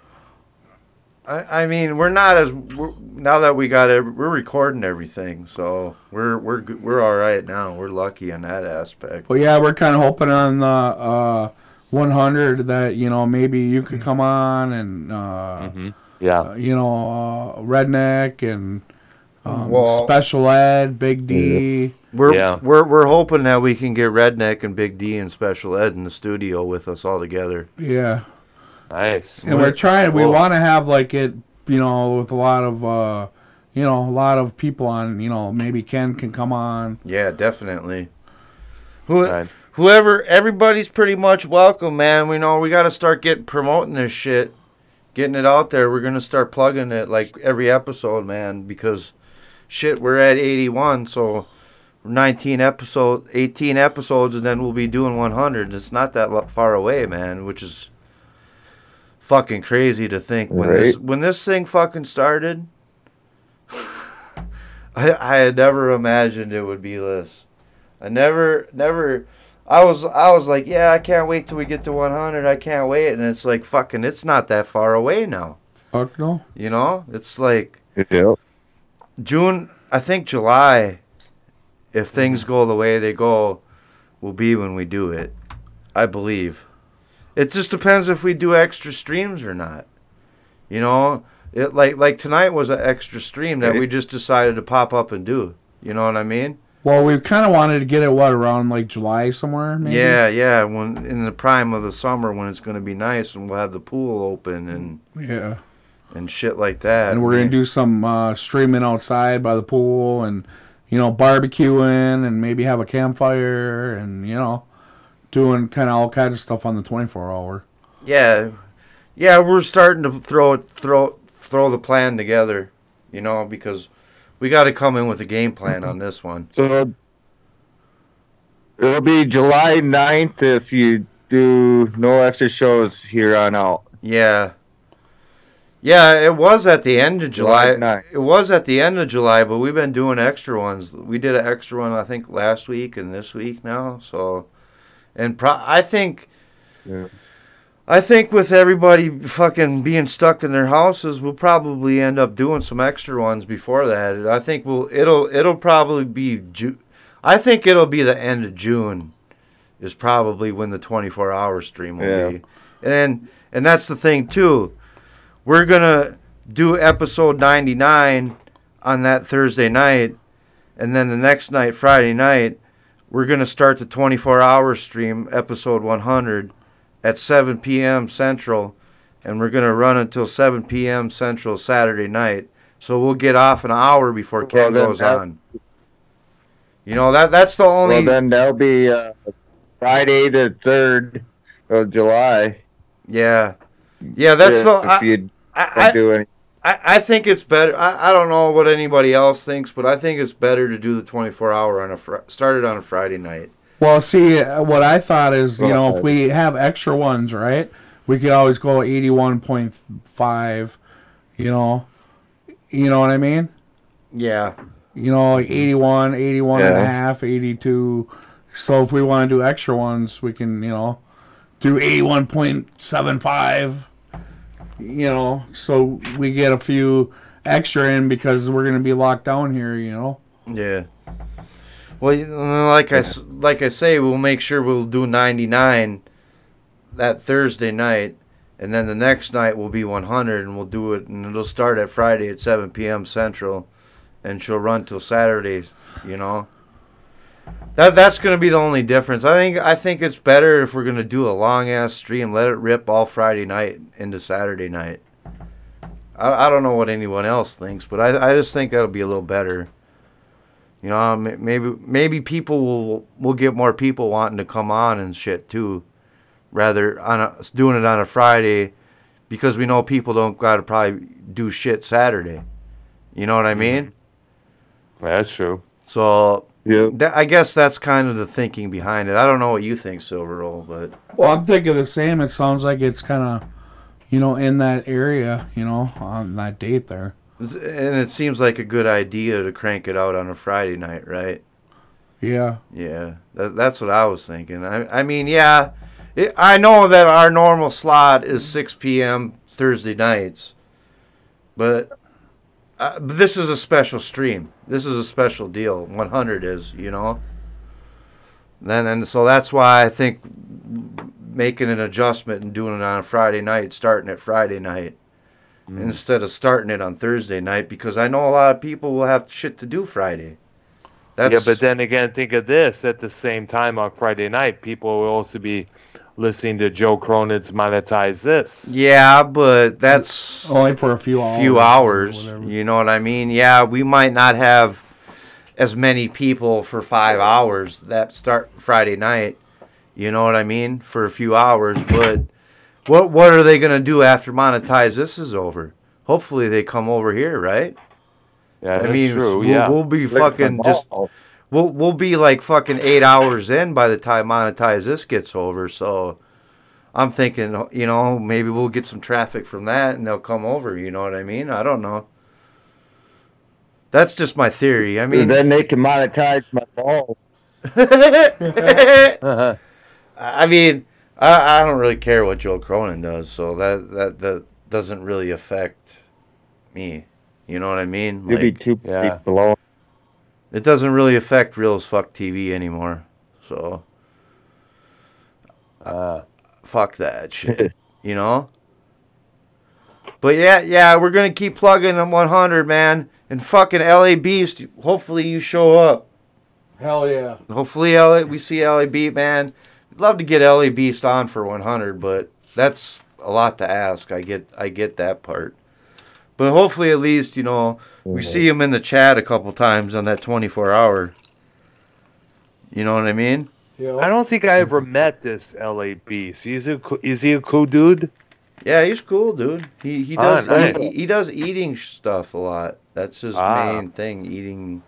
I mean, now that we're recording everything, so we're all right now. We're lucky in that aspect. Well, yeah, we're kind of hoping on the 100 that maybe you could come on and Redneck and Special Ed, Big D. We're hoping that we can get Redneck and Big D and Special Ed in the studio with us all together. Yeah. Nice. And we're trying. We want to have like it, with a lot of, a lot of people on. Maybe Ken can come on. Yeah, definitely. Whoever, everybody's pretty much welcome, man. We got to start promoting this shit, getting it out there. We're gonna start plugging it like every episode, man. Because, shit, we're at 81, so 18 episodes, and then we'll be doing 100. It's not that far away, man. Which is fucking crazy to think. When this thing fucking started, I had never imagined it would be this. I was like, yeah, I can't wait till we get to 100. I can't wait. And it's like, fucking, it's not that far away now. Fuck no. It's like June, I think July, if things go the way they go, will be when we do it. I believe. It just depends if we do extra streams or not. It like tonight was an extra stream that we just decided to pop up and do. You know what I mean? Well, we kind of wanted to get it around like July somewhere, maybe. Yeah, when in the prime of the summer when it's going to be nice and we'll have the pool open and shit like that. And we're gonna do some streaming outside by the pool and barbecuing and maybe have a campfire and doing kind of all kinds of stuff on the 24-hour. Yeah, we're starting to throw the plan together, because we got to come in with a game plan on this one. So it'll be July 9th if you do no extra shows here on out. Yeah. Yeah, it was at the end of July. It was at the end of July, but we've been doing extra ones. We did an extra one, I think, last week and this week now. So, and I think with everybody fucking being stuck in their houses, we'll probably end up doing some extra ones before that. I think it'll probably be I think it'll be the end of June is probably when the 24-hour stream will be. And that's the thing too. We're going to do episode 99 on that Thursday night, and then the next night, Friday night, we're going to start the 24-hour stream, episode 100 at 7 p.m. Central, and we're going to run until 7 p.m. Central Saturday night. So we'll get off an hour before Ken goes on. That's the only... Well, then that'll be Friday the 3rd of July. Yeah. Yeah, that's I think it's better. I don't know what anybody else thinks, but I think it's better to do the 24-hour started on a Friday night. Well, see, what I thought is, if we have extra ones, right, we could always go 81.5, you know what I mean? Yeah. Like 81 and a half, 82. So if we want to do extra ones, we can, do 81.75, so we get a few extra in because we're going to be locked down here, Yeah. Well, like I say, we'll make sure we'll do 99 that Thursday night, and then the next night will be 100, and we'll do it, and it'll start at Friday at 7 p.m. Central, and she'll run till Saturday, That's going to be the only difference. I think it's better if we're going to do a long-ass stream, let it rip all Friday night into Saturday night. I don't know what anyone else thinks, but I just think that'll be a little better. Maybe people will get more people wanting to come on and shit too, rather doing it on a Friday, because we know people don't got to probably do shit Saturday. You know what I mean? That's true. So I guess that's kind of the thinking behind it. I don't know what you think, Silver Roll, but I'm thinking the same. It sounds like it's kind of, in that area, on that date there. And it seems like a good idea to crank it out on a Friday night, right? Yeah. Yeah, that's what I was thinking. I mean, yeah, I know that our normal slot is 6 p.m. Thursday nights, but this is a special stream. This is a special deal. 100 is, you know. And so that's why I think making an adjustment and doing it on a Friday night, starting it Friday night, instead of starting it on Thursday night, because I know a lot of people will have shit to do Friday. Yeah, but then again, think of this. At the same time on Friday night, people will also be listening to Joe Cronin's Monetize This. Yeah, but that's only for a few hours. You know what I mean? Yeah, we might not have as many people for 5 hours that start Friday night. You know what I mean? For a few hours, but what are they going to do after Monetize This is over? Hopefully they come over here, right? Yeah, that's true. We'll be fucking just... We'll be like fucking 8 hours in by the time Monetize This gets over, so I'm thinking, you know, maybe we'll get some traffic from that and they'll come over, you know what I mean? I don't know. That's just my theory. I mean... then they can monetize my balls. I mean, I don't really care what Joe Cronin does, so that doesn't really affect me. You know what I mean? You'll be too below. It doesn't really affect Real as Fuck TV anymore, so fuck that shit, you know? But yeah, we're going to keep plugging them 100, man. And fucking LA Beast, hopefully you show up. Hell yeah. Hopefully we see LA Beast, man. I'd love to get LA Beast on for 100, but that's a lot to ask. I get that part. But hopefully at least, you know, we see him in the chat a couple times on that 24-hour. You know what I mean? Yeah. I don't think I ever met this LA Beast. Is he a cool dude? Yeah, he's cool, dude. He does he does eating stuff a lot. That's his main thing, eating.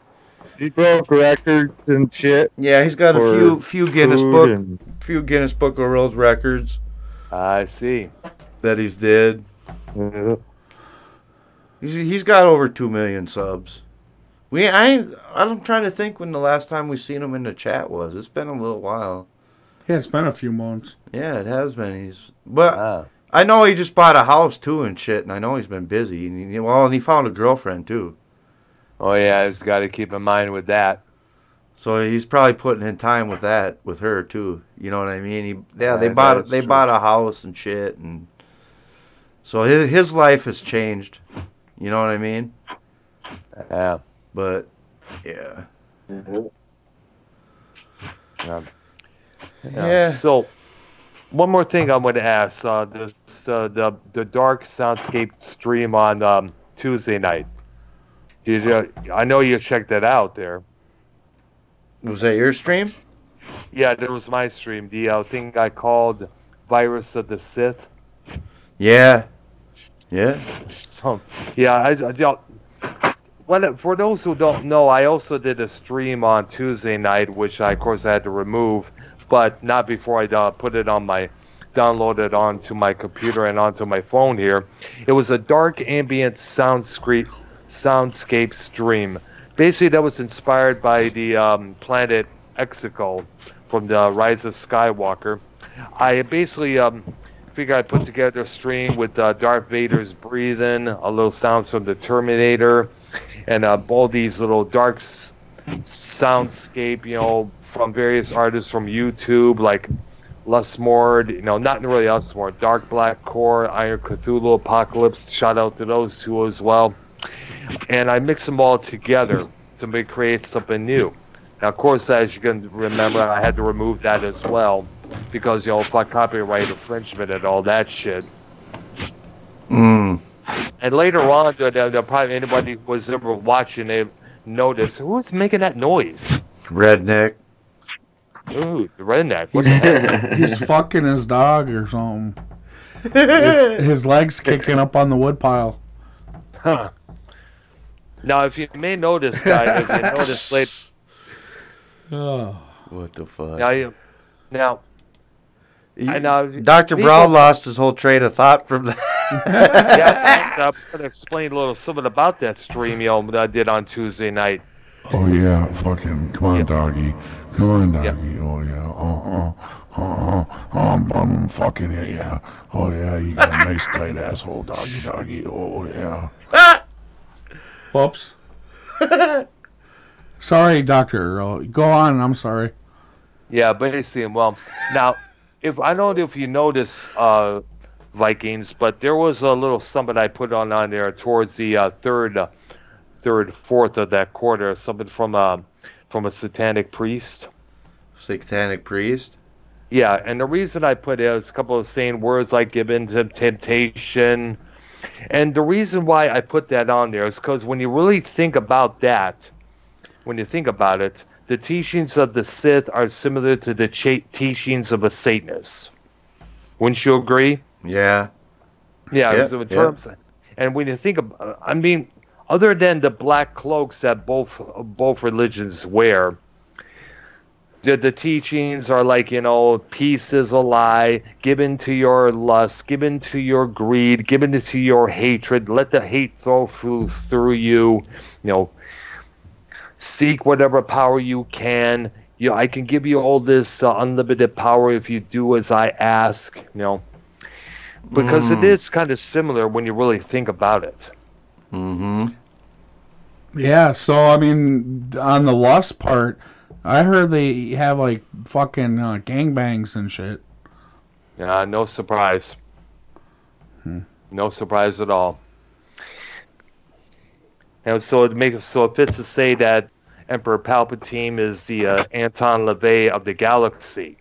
He broke records and shit. Yeah, he's got a few Guinness Book of World Records. I see. That he's did. Yeah. He's got over 2 million subs. I'm trying to think when the last time we seen him in the chat was. It's been a little while. Yeah, it's been a few months. Yeah, it has been. I know he just bought a house too and shit, and I know he's been busy. And he found a girlfriend too. Oh yeah, he's got to keep in mind with that. So he's probably putting in time with her too. You know what I mean? They bought a house and shit, and so his life has changed. You know what I mean? Yeah. But yeah. Yeah. So, one more thing I want to ask: the Dark Soundscape stream on Tuesday night. I know you checked that out there. Was that your stream? Yeah, that was my stream. The thing I called Virus of the Sith. Yeah. Yeah. So, yeah, for those who don't know, I also did a stream on Tuesday night, which of course I had to remove, but not before I downloaded onto my computer and onto my phone here. It was a dark ambient soundscape stream. Basically, that was inspired by the planet Exegol from the Rise of Skywalker. I basically figured I'd put together a stream with Darth Vader's breathing, a little sounds from the Terminator, and all these little dark soundscape, you know, from various artists from YouTube, like Lustmord, you know, not really Lustmord, Dark Black Core, Iron Cthulhu, Apocalypse, shout out to those two as well. And I mix them all together to create something new. Now, of course, as you can remember, I had to remove that as well, because, you know, fuck copyright infringement and all that shit. Mm. And later on, probably anybody who was ever watching, they noticed, who's making that noise? Redneck. Ooh, the redneck. What's that? He's fucking his dog or something. His legs kicking up on the woodpile. Huh. Now, if you may notice, guys, if you notice later... Oh. What the fuck? Dr. Brown lost his whole train of thought from that. Yeah, I was going to explain a little something about that stream, you know, that I did on Tuesday night. Oh yeah, fucking come on, doggy. Come on, doggy. Oh, yeah. I'm fucking it, yeah. Oh, yeah, you got a nice tight asshole, doggy. Oh, yeah. Whoops. Sorry, Doctor. Go on. I'm sorry. Yeah, basically, well, now, if I don't know if you notice, Vikings, but there was a little something I put on there towards the fourth of that quarter, something from a satanic priest. Satanic priest? Yeah, and the reason I put it is a couple of saying words like given to temptation. And the reason why I put that on there is because when you really think about that, when you think about it, the teachings of the Sith are similar to the teachings of a Satanist. Wouldn't you agree? Yeah. Yeah, so in terms, and when you think about, I mean, other than the black cloaks that both religions wear, the teachings are like, peace is a lie, given to your lust, given to your greed, given to your hatred, let the hate flow through you, seek whatever power you can. I can give you all this unlimited power if you do as I ask, because it is kind of similar when you really think about it. Mm-hmm. Yeah, so, I mean, on the lust part, I heard they have, like, fucking gangbangs and shit. Yeah, no surprise. No surprise at all. And so it fits to say that Emperor Palpatine is the Anton LaVey of the galaxy.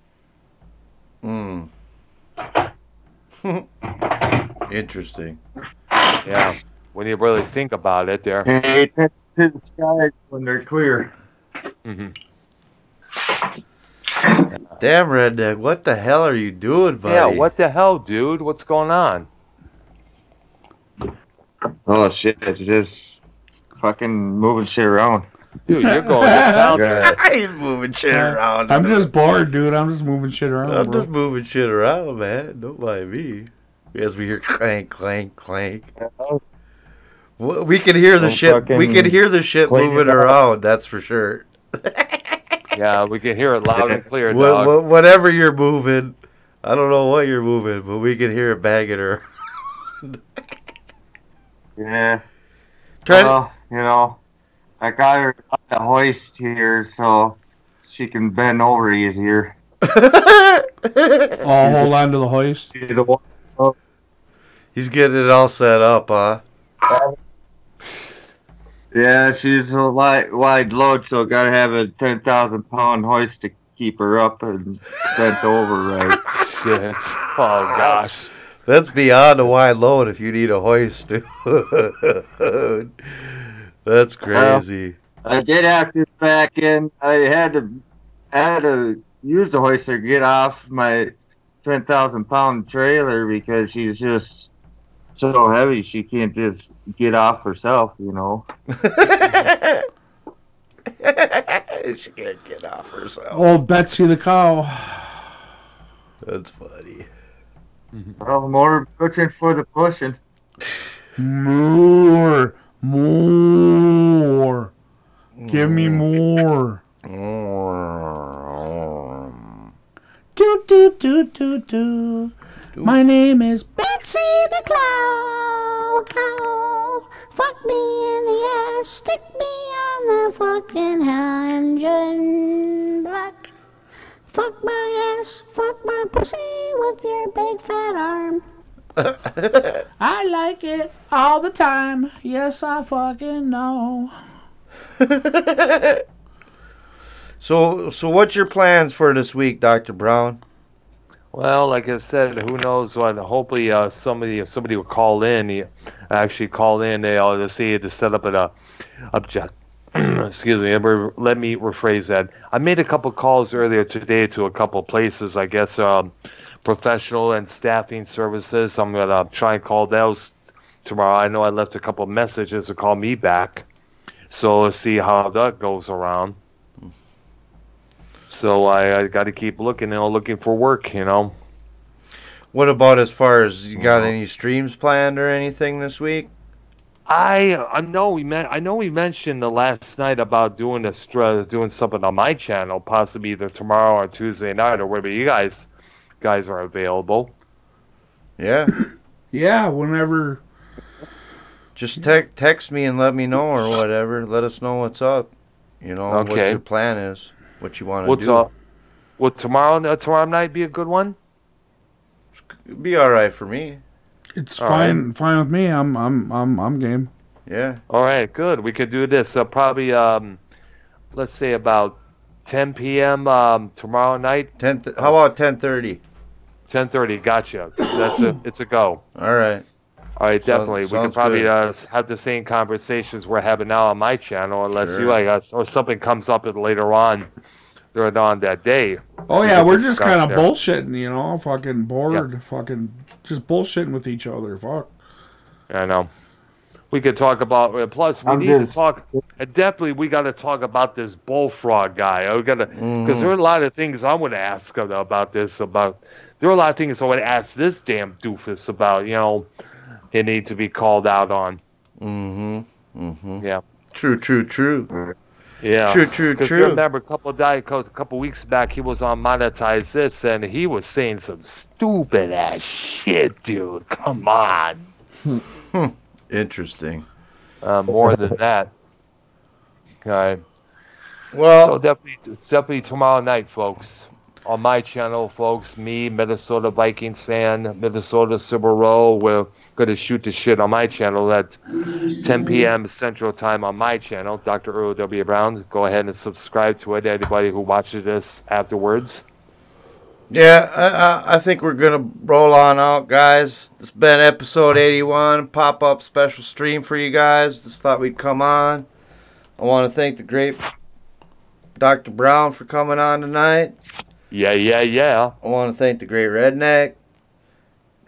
Interesting. Yeah, when you really think about it, there. Hey, that's to the skies when they're clear. Mm-hmm. Damn, Redneck, what the hell are you doing, buddy? Yeah, what the hell, dude? What's going on? Oh shit! It's just fucking moving shit around. Dude, you're going to town. He's moving shit around. I'm just bored, dude. I'm just moving shit around. I'm just moving shit around, man. Don't mind me. As we hear clank, clank, clank. We can hear the shit. We can hear the shit moving around. That's for sure. Yeah, we can hear it loud and clear, dog. Whatever you're moving, I don't know what you're moving, but we can hear it banging around. Yeah. I got her on the hoist here so she can bend over easier. Oh, hold on to the hoist. He's getting it all set up, huh? Yeah, she's a wide load, so gotta have a 10,000-pound hoist to keep her up and bent over right. Shit. Oh, gosh. That's beyond a wide load if you need a hoist, dude. That's crazy. I did have to back in. I had to use the hoist to get off my 10,000-pound trailer because she's just so heavy she can't just get off herself, She can't get off herself. Old Betsy the cow. That's funny. Well, more pushing for the pushing. More. Give me more. Do. My name is Betsy the Cow. Fuck me in the ass. Stick me on the fucking engine block. Fuck my ass. Fuck my pussy with your big fat arm. I like it all the time. Yes, I fucking know. So what's your plans for this week, Dr. Brown? Well, like I said, who knows what? Hopefully, somebody will call in. Actually, call in. They'll see to set up an object. Excuse me. Let me rephrase that. I made a couple calls earlier today to a couple places. I guess professional and staffing services. I'm gonna try and call those tomorrow. I know I left a couple messages to call me back. So let's see how that goes around. So I got to keep looking, looking for work, What about as far as you got any streams planned or anything this week? I know we mentioned the last night about doing something on my channel, possibly either tomorrow or Tuesday night or wherever you guys are available. Yeah. Yeah, whenever. Just text me and let me know or whatever. Let us know what's up. You know, what your plan is, what you want to do. Will tomorrow night be a good one? It'd be all right for me. It's fine with me. I'm game. Yeah. All right, good. We could do this. Probably let's say about 10 p.m. Tomorrow night. How about 10:30? 10:30. Gotcha. It's a go. All right. All right, definitely. We can probably have the same conversations we're having now on my channel, unless you like us or something comes up later on during that day. Oh yeah, we're just kind of bullshitting, you know, fucking bored, fucking just bullshitting with each other. Fuck. I know. We could talk about. Plus, we need to talk. Definitely, we got to talk about this bullfrog guy. We got to because there are a lot of things I want to ask about this. There are a lot of things I want to ask this damn doofus about. You know. He needs to be called out on. Yeah. True. Yeah. True. Because remember, a couple weeks back, he was on Monetize This, and he was saying some stupid ass shit, dude. Come on. Interesting. More than that. Okay. Well, so it's definitely tomorrow night, folks. On my channel, folks, me, Minnesota Vikings fan, Minnesota Civil Row, we're going to shoot the shit on my channel at 10 p.m. Central Time on my channel, Dr. Earl W. Brown. Go ahead and subscribe to it, anybody who watches this afterwards. Yeah, I think we're going to roll on out, guys. This has been episode 81, pop-up special stream for you guys. Just thought we'd come on. I want to thank the great Dr. Brown for coming on tonight. Yeah. I want to thank the Great Redneck.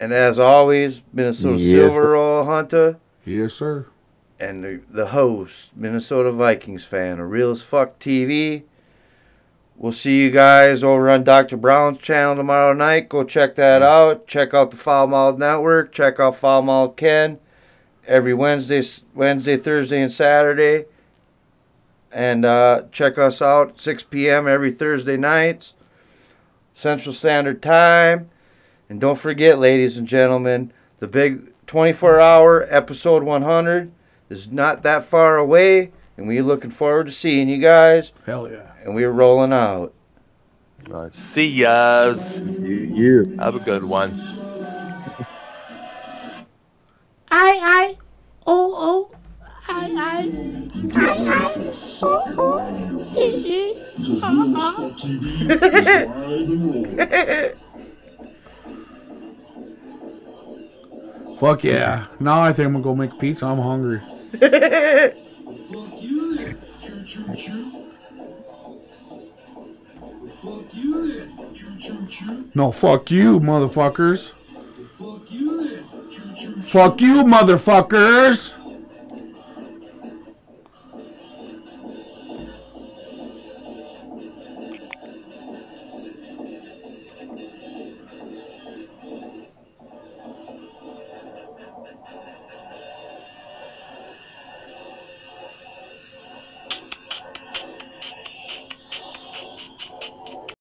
And as always, Minnesota Silver Roll Hunter. Yes, sir. And the host, Minnesota Vikings fan, a Real as Fuck TV. We'll see you guys over on Dr. Brown's channel tomorrow night. Go check that out. Check out the Foul Mouthed Network. Check out Foul Mouthed Ken every Wednesday, Thursday, and Saturday. And check us out 6 p.m. every Thursday nights. Central Standard Time. And don't forget, ladies and gentlemen, the big 24-hour episode 100 is not that far away, and we're looking forward to seeing you guys. Hell yeah. And we're rolling out. See yas. You. Have a good one. I. Oh. I. Fuck yeah. Now I think I'm gonna go make pizza. I'm hungry. No, fuck you, motherfuckers. Fuck you, motherfuckers.